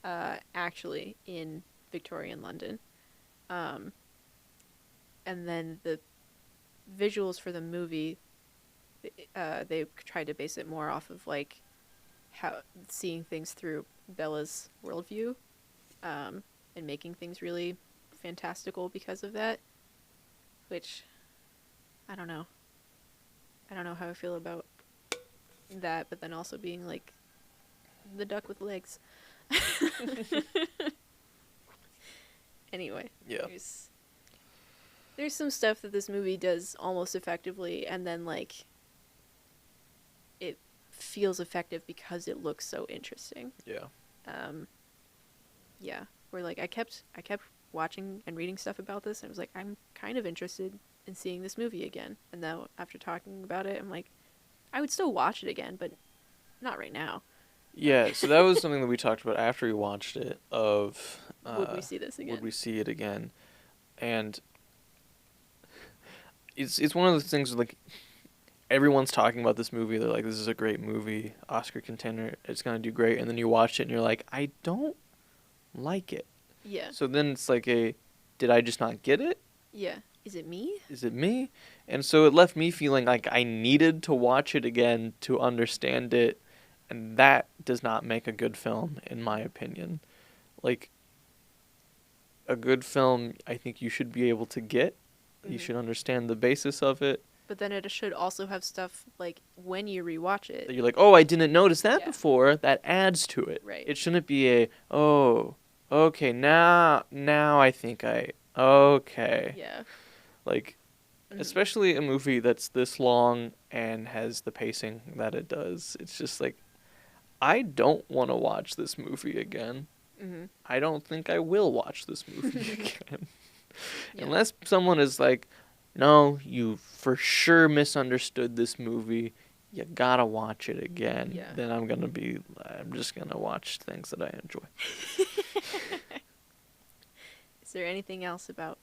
actually in Victorian London. And then the visuals for the movie, they tried to base it more off of like how seeing things through Bella's worldview, and making things really fantastical because of that. Which, I don't know. I don't know how I feel about that, but then also being like the duck with legs. Anyway. Yeah. There's some stuff that this movie does almost effectively, and then like it feels effective because it looks so interesting. Yeah. Yeah. Where like I kept watching and reading stuff about this, and I was like, I'm kind of interested in seeing this movie again. And now after talking about it, I'm like, I would still watch it again, but not right now. Yeah, so that was something that we talked about after we watched it. Of would we see this again? Would we see it again? And it's one of those things where, like, everyone's talking about this movie. They're like, "This is a great movie, Oscar contender. It's gonna do great." And then you watch it, and you're like, "I don't like it." Yeah. So then it's like did I just not get it? Yeah. Is it me? Is it me? And so it left me feeling like I needed to watch it again to understand it. And that does not make a good film, in my opinion. Like, a good film, I think you should be able to get. Mm-hmm. You should understand the basis of it. But then it should also have stuff, like, when you rewatch it. That you're like, oh, I didn't notice that before. That adds to it. Right. It shouldn't be okay, now I think okay. Yeah. Like, especially a movie that's this long and has the pacing that it does. It's just like, I don't want to watch this movie again. Mm-hmm. I don't think I will watch this movie again. Yeah. Unless someone is like, no, you for sure misunderstood this movie. You gotta watch it again. Yeah. Then I'm just gonna watch things that I enjoy. Is there anything else about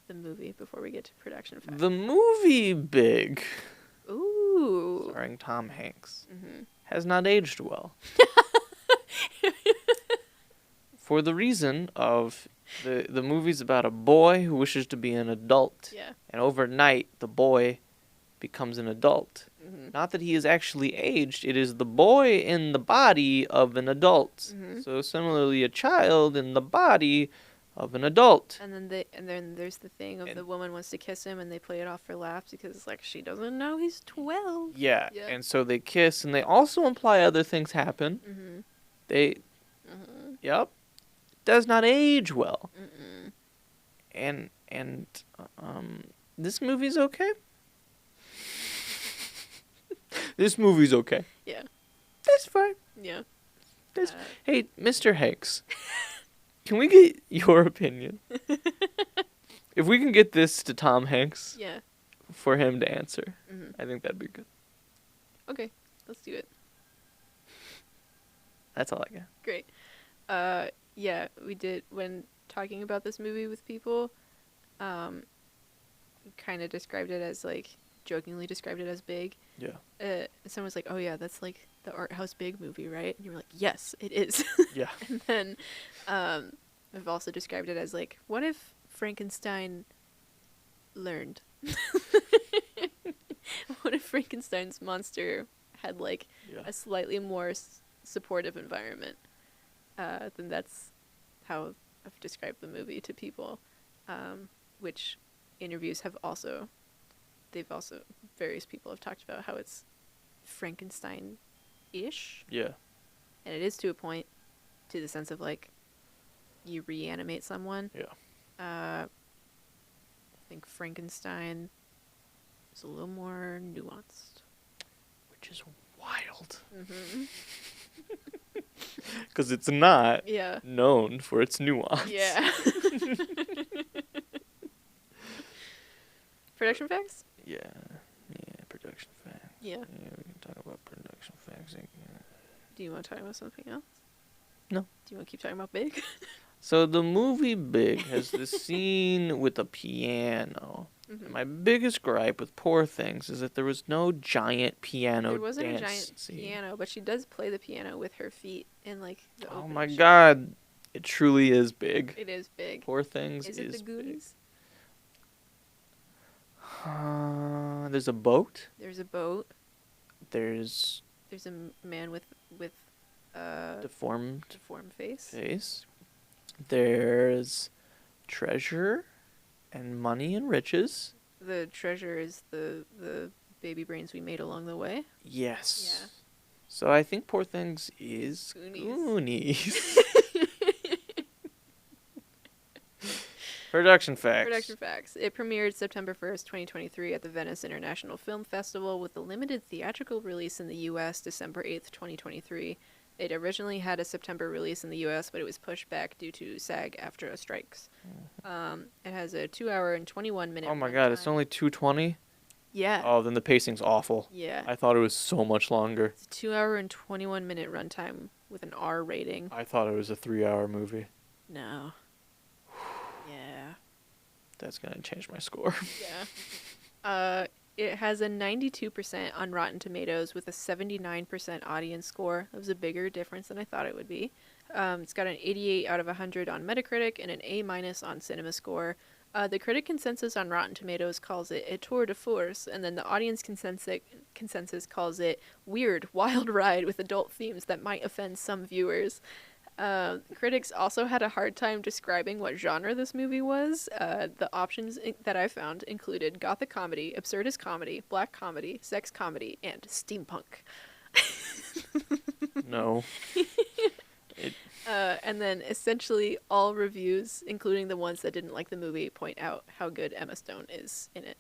the movie before we get to production facts? The movie Big, Ooh. starring Tom Hanks, Mm-hmm. has not aged well. For the reason of the movie's about a boy who wishes to be an adult. Yeah. And overnight, the boy becomes an adult. Mm-hmm. Not that he is actually aged, it is the boy in the body of an adult. Mm-hmm. So similarly, a child in the body of an adult. And then there's the thing of the woman wants to kiss him, and they play it off for laughs because it's like she doesn't know he's 12. Yeah, Yeah. and so they kiss, and they also imply other things happen. Mm-hmm. They, Mm-hmm. yep, does not age well. Mm-mm. And this movie's okay. This movie's okay. Yeah. That's fine. Yeah. That's Uh, Hey, Mr. Hanks, can we get your opinion? If we can get this to Tom Hanks Yeah. for him to answer, Mm-hmm. I think that'd be good. Okay. Let's do it. That's all I got. Great. Yeah, we did when talking about this movie with people, kind of described it as like jokingly described it as big. Yeah. Someone was like, "Oh yeah, that's like the art house Big movie, right?" And you were like, "Yes, it is." Yeah. And then I've also described it as like, what if Frankenstein learned? What if Frankenstein's monster had like Yeah. a slightly more supportive environment? Then that's how I've described the movie to people, which interviews have also, various people have talked about how it's Frankenstein-ish, Yeah. and it is to a point, to the sense of like, you reanimate someone. Yeah. I think Frankenstein is a little more nuanced. Which is wild. Mm-hmm. Because it's not Yeah. known for its nuance. Yeah. Production facts? Yeah. Yeah, production facts. Yeah. Yeah, we can talk about production facts again. Do you want to talk about something else? No. Do you want to keep talking about Big? So the movie Big has this scene with a piano. Mm-hmm. And my biggest gripe with Poor Things is that there was no giant piano There wasn't a dance giant scene. piano, but she does play the piano with her feet in like the Oh opening my shot. god, it truly is big. It is big. Poor Things Is it the big. Goonies? There's a boat. There's a boat. There's There's a man with deformed deformed face. face. There's treasure and money and riches. The treasure is the baby brains we made along the way. Yes. Yeah. So I think Poor Things is Goonies. Goonies. Production facts. Production facts. It premiered September 1st, 2023 at the Venice International Film Festival with a limited theatrical release in the US December 8th, 2023. It originally had a September release in the US, but it was pushed back due to SAG-AFTRA strikes. It has a 2 hour and 21 minute Oh my god, it's only 2:20? Yeah. Oh, then the pacing's awful. Yeah. I thought it was so much longer. It's a 2 hour and 21 minute runtime with an R rating. I thought it was a 3-hour movie. No. Yeah. That's gonna change my score. Yeah. It has a 92% on Rotten Tomatoes with a 79% audience score. That was a bigger difference than I thought it would be. It's got an 88 out of 100 on Metacritic and an A- on CinemaScore. The critic consensus on Rotten Tomatoes calls it a tour de force, and then the audience consensus calls it weird, wild ride with adult themes that might offend some viewers. Critics also had a hard time describing what genre this movie was. The options that I found included gothic comedy, absurdist comedy, black comedy, sex comedy, and steampunk. No. And then essentially all reviews, including the ones that didn't like the movie, point out how good Emma Stone is in it.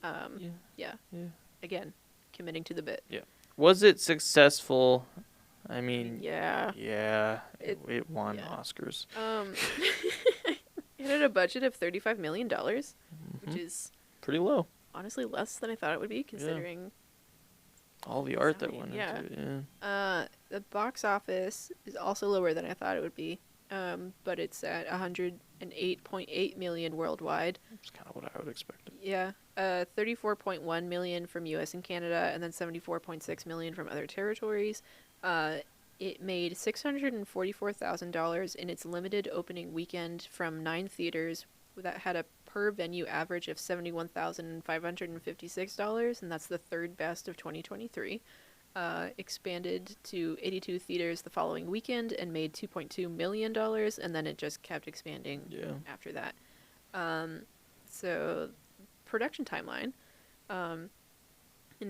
Yeah. Yeah. Yeah. Again, committing to the bit. Yeah. Was it successful? I I mean, mean, yeah. yeah, it won Yeah. Oscars. It had a budget of $35 million, which Hmm. is Pretty low. honestly less than I thought it would be, Yeah. considering All the the art that sounding. went Yeah. into it. Yeah. The box office is also lower than I thought it would be. But it's at 108.8 million worldwide. It's kind of what I would expect. Yeah. 34.1 million from US and Canada, and then 74.6 million from other territories. It made $644,000 in its limited opening weekend from 9 theaters that had a per venue average of $71,556, and that's the third best of 2023. Expanded to 82 theaters the following weekend and made $2.2 million, and then it just kept expanding Yeah. after that. So, production timeline. In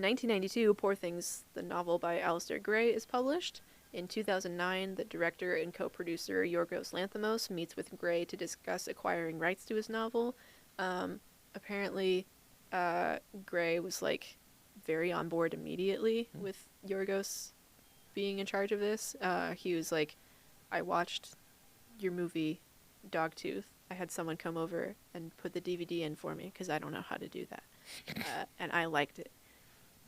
1992, Poor Things, the novel by Alistair Gray, is published. In 2009, the director and co-producer Yorgos Lanthimos meets with Gray to discuss acquiring rights to his novel. Apparently, Gray was like very on board immediately with Yorgos being in charge of this. He was like, I watched your movie Dogtooth. I had someone come over and put the DVD in for me because I don't know how to do that. And I liked it.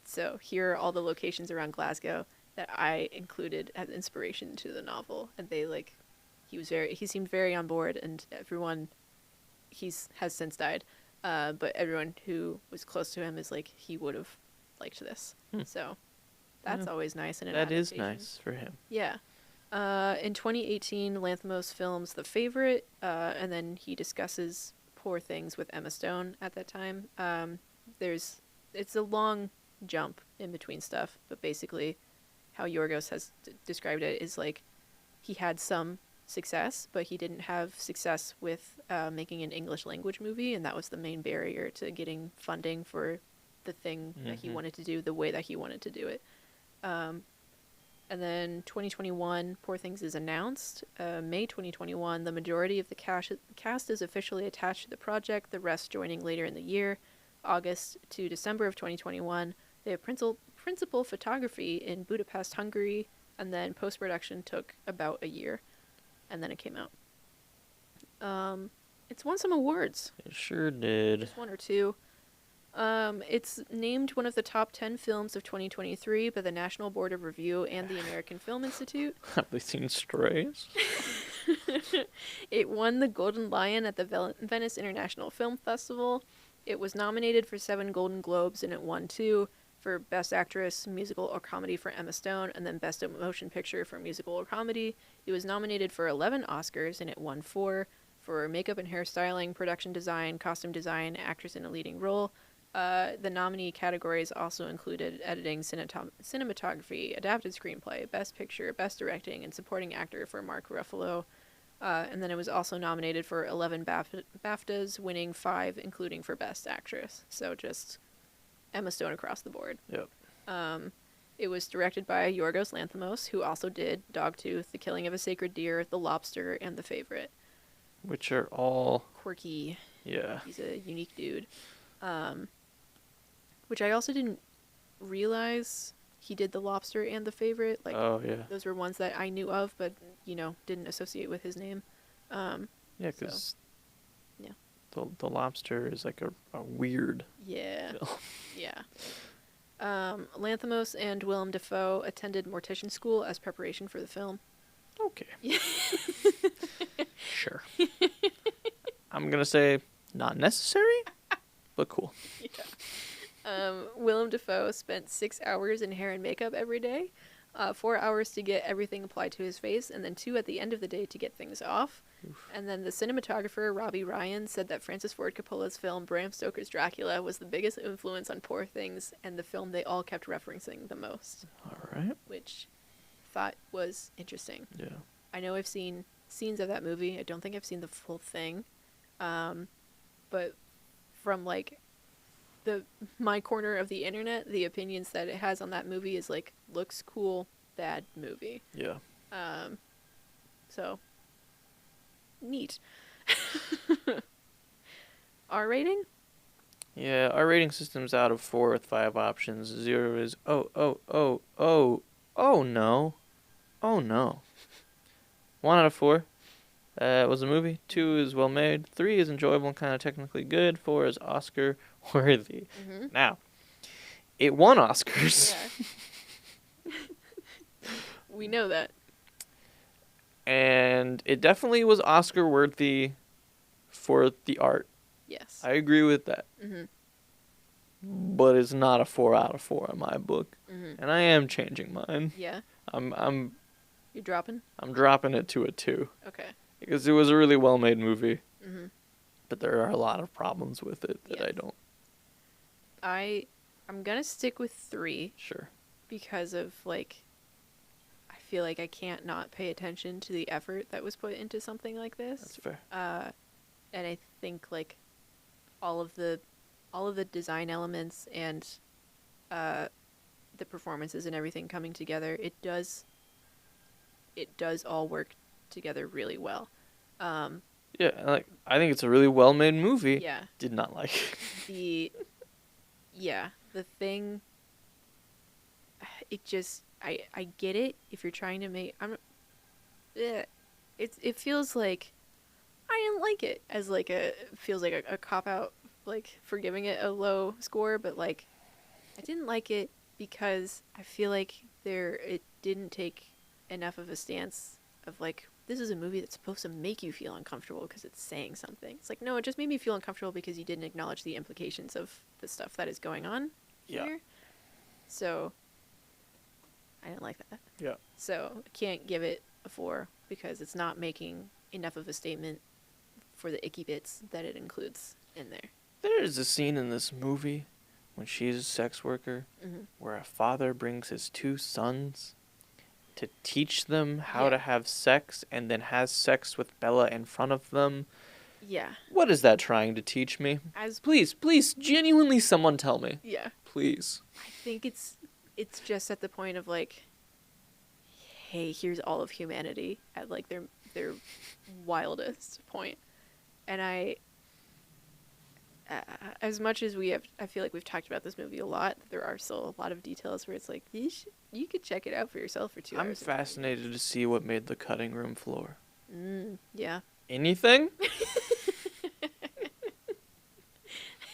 So here are all the locations around Glasgow that I included as inspiration to the novel. And he seemed very on board, and everyone, has since died. But everyone who was close to him is like, he would have liked this. So that's always nice in an That is adaptation. nice for him. Yeah. In 2018, Lanthimos films The Favorite, and then he discusses Poor Things with Emma Stone at that time. It's a long jump in between stuff, but basically how Yorgos has described it is like he had some success, but he didn't have success with making an English language movie, and that was the main barrier to getting funding for the thing that he wanted to do the way that he wanted to do it. And then 2021, Poor Things is announced. May 2021, the majority of the cast is officially attached to the project, the rest joining later in the year. August to December of 2021, they have principal photography in Budapest, Hungary, and then post-production took about a year, and then it came out. It's won some awards. It sure did. Just one or two. It's named one of the top 10 films of 2023 by the National Board of Review and the American Film Institute. Have they seen Strays? It won the Golden Lion at the Venice International Film Festival. It was nominated for 7 Golden Globes, and it won 2 for Best Actress, Musical or Comedy for Emma Stone, and then Best Motion Picture for Musical or Comedy. It was nominated for 11 Oscars, and it won 4 for Makeup and Hairstyling, Production Design, Costume Design, Actress in a Leading Role. The nominee categories also included Editing, Cinematography, Adapted Screenplay, Best Picture, Best Directing, and Supporting Actor for Mark Ruffalo. And then it was also nominated for 11 BAFTAs, winning 5, including for Best Actress. So just Emma Stone across the board. Yep. It was directed by Yorgos Lanthimos, who also did Dogtooth, The Killing of a Sacred Deer, The Lobster, and The Favorite. Which are all Quirky. Yeah. He's a unique dude. Which I also didn't realize he did The Lobster and The Favorite. Like, oh yeah. those were ones that I knew of, but didn't associate with his name. Yeah, because yeah. The Lobster is like a weird Yeah. film. Yeah. Lanthimos and Willem Dafoe attended mortician school as preparation for the film. Okay. Sure. I'm gonna say not necessary, but cool. Willem Dafoe spent 6 hours in hair and makeup every day, 4 hours to get everything applied to his face, and then 2 at the end of the day to get things off. Oof. And then the cinematographer, Robbie Ryan, said that Francis Ford Coppola's film Bram Stoker's Dracula was the biggest influence on Poor Things, and the film they all kept referencing the most. All right. Which I thought was interesting. Yeah. I know I've seen scenes of that movie. I don't think I've seen the full thing. But from like my corner of the internet, the opinions that it has on that movie is like, looks cool, bad movie. Yeah. So neat. R rating? Yeah, our rating system's out of 4 with 5 options. 0 is no. Oh no. 1 out of 4 was a movie. 2 is well made. 3 is enjoyable and kind of technically good. 4 is Oscar worthy. Mm-hmm. Now, it won Oscars. Yeah. We know that. And it definitely was Oscar worthy for the art. Yes. I agree with that. Mm-hmm. But it's not a 4 out of 4 in my book. Mm-hmm. And I am changing mine. Yeah. I'm You're dropping? I'm dropping it to a 2. Okay. Because it was a really well made movie. Mm-hmm. But there are a lot of problems with it that Yes. I don't. I'm gonna stick with 3 Sure. because of, like, I feel like I can't not pay attention to the effort that was put into something like this. That's fair. And I think, like, all of the design elements and the performances and everything coming together, it does all work together really well. Yeah, I think it's a really well made movie. Yeah. Did not like it. The thing, it just, I get it if you're trying to make, it feels like I didn't like it as, like, feels like a cop out, like, for giving it a low score, but, like, I didn't like it because I feel like it didn't take enough of a stance of, like, this is a movie that's supposed to make you feel uncomfortable because it's saying something. It's like, no, it just made me feel uncomfortable because you didn't acknowledge the implications of the stuff that is going on here. Yeah. So, I didn't like that. Yeah. So, I can't give it a 4 because it's not making enough of a statement for the icky bits that it includes in there. There is a scene in this movie when she's a sex worker Mm-hmm. where a father brings his 2 sons to teach them how Yeah. to have sex and then has sex with Bella in front of them. Yeah. What is that trying to teach me? Please, genuinely someone tell me. Yeah. Please. I think it's just at the point of, like, hey, here's all of humanity at, like, their wildest point. And as much as I feel like we've talked about this movie a lot, there are still a lot of details where it's like, you could check it out for yourself for 2 hours. I'm fascinated to see what made the cutting room floor. Yeah. Anything?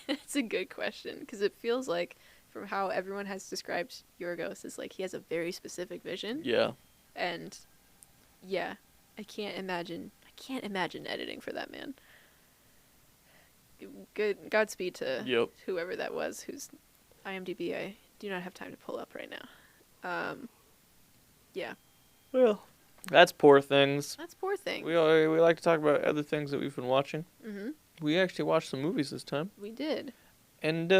That's a good question, because it feels like, from how everyone has described Yorgos, is like he has a very specific vision. Yeah. And yeah, I can't imagine editing for that man. Godspeed to whoever that was, whose IMDb I do not have time to pull up right now. Yeah. Well, that's Poor Things. That's Poor Things. We like to talk about other things that we've been watching. Mm-hmm. We actually watched some movies this time. We did. And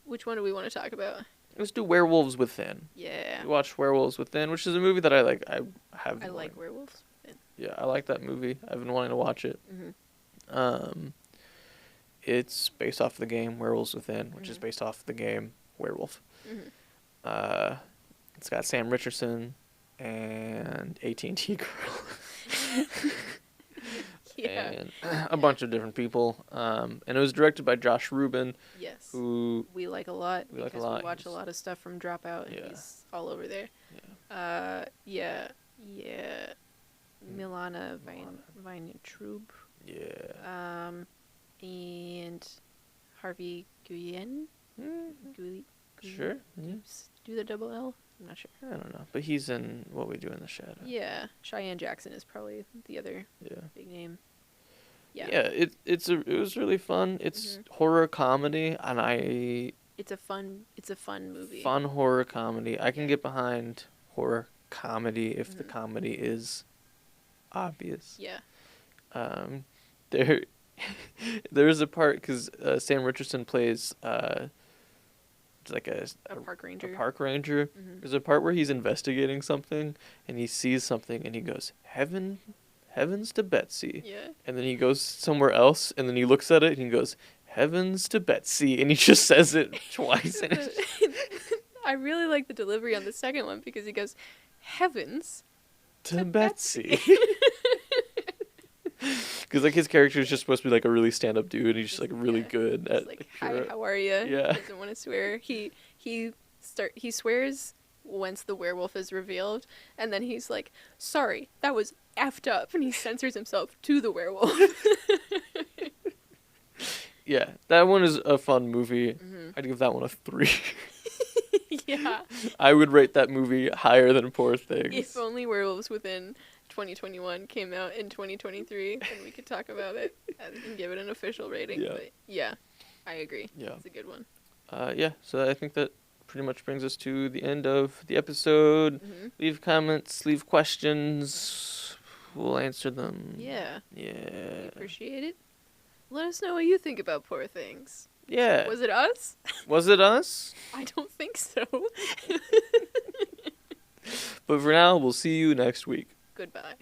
which one do we want to talk about? let's do Werewolves Within. Yeah. We watched Werewolves Within, which is a movie that I like. I like Werewolves Within. Yeah, I like that movie. I've been wanting to watch it. Mm-hmm. It's based off the game Werewolves Within, which is based off the game Werewolf. Mm-hmm. It's got Sam Richardson and AT&T Girl. Yeah. And a bunch of different people. And it was directed by Josh Rubin. Yes. Who we like a lot. We like a because lot. we watch a lot of stuff from Dropout, and he's all over there. Yeah. Yeah. Milana Weintraub. Yeah. And Harvey Guillen. Sure. Yeah. Do the double L? I'm not sure. I don't know, but he's in What We Do in the Shadow. Yeah, Cheyenne Jackson is probably the other big name. Yeah. Yeah, it was really fun. It's horror comedy, and it's a fun movie. Fun horror comedy. I can get behind horror comedy if the comedy is obvious. Yeah. There's a part because Sam Richardson plays like a park ranger. A park ranger. Mm-hmm. There's a part where he's investigating something and he sees something and he goes, Heavens to Betsy. Yeah. And then he goes somewhere else and then he looks at it and he goes, Heavens to Betsy, and he just says it twice. And I really like the delivery on the second one because he goes, Heavens to Betsy. Because like his character is just supposed to be like a really stand-up dude, and he's just like really good He's at like, like, hi, hero- how are you? Yeah. He doesn't want to swear. He swears once the werewolf is revealed, and then he's like, sorry, that was effed up, and he censors himself to the werewolf. Yeah, that one is a fun movie. Mhm. I'd give that one a 3. Yeah. I would rate that movie higher than Poor Things. If only Werewolves Within 2021 came out in 2023, then we could talk about it and give it an official rating. Yeah. But yeah, I agree. Yeah. It's a good one. Yeah, so I think that pretty much brings us to the end of the episode. Mhm. Leave comments, leave questions. We'll answer them. Yeah. Yeah. We appreciate it. Let us know what you think about Poor Things. Yeah. Was it us? Was it us? I don't think so. But for now, we'll see you next week. Goodbye.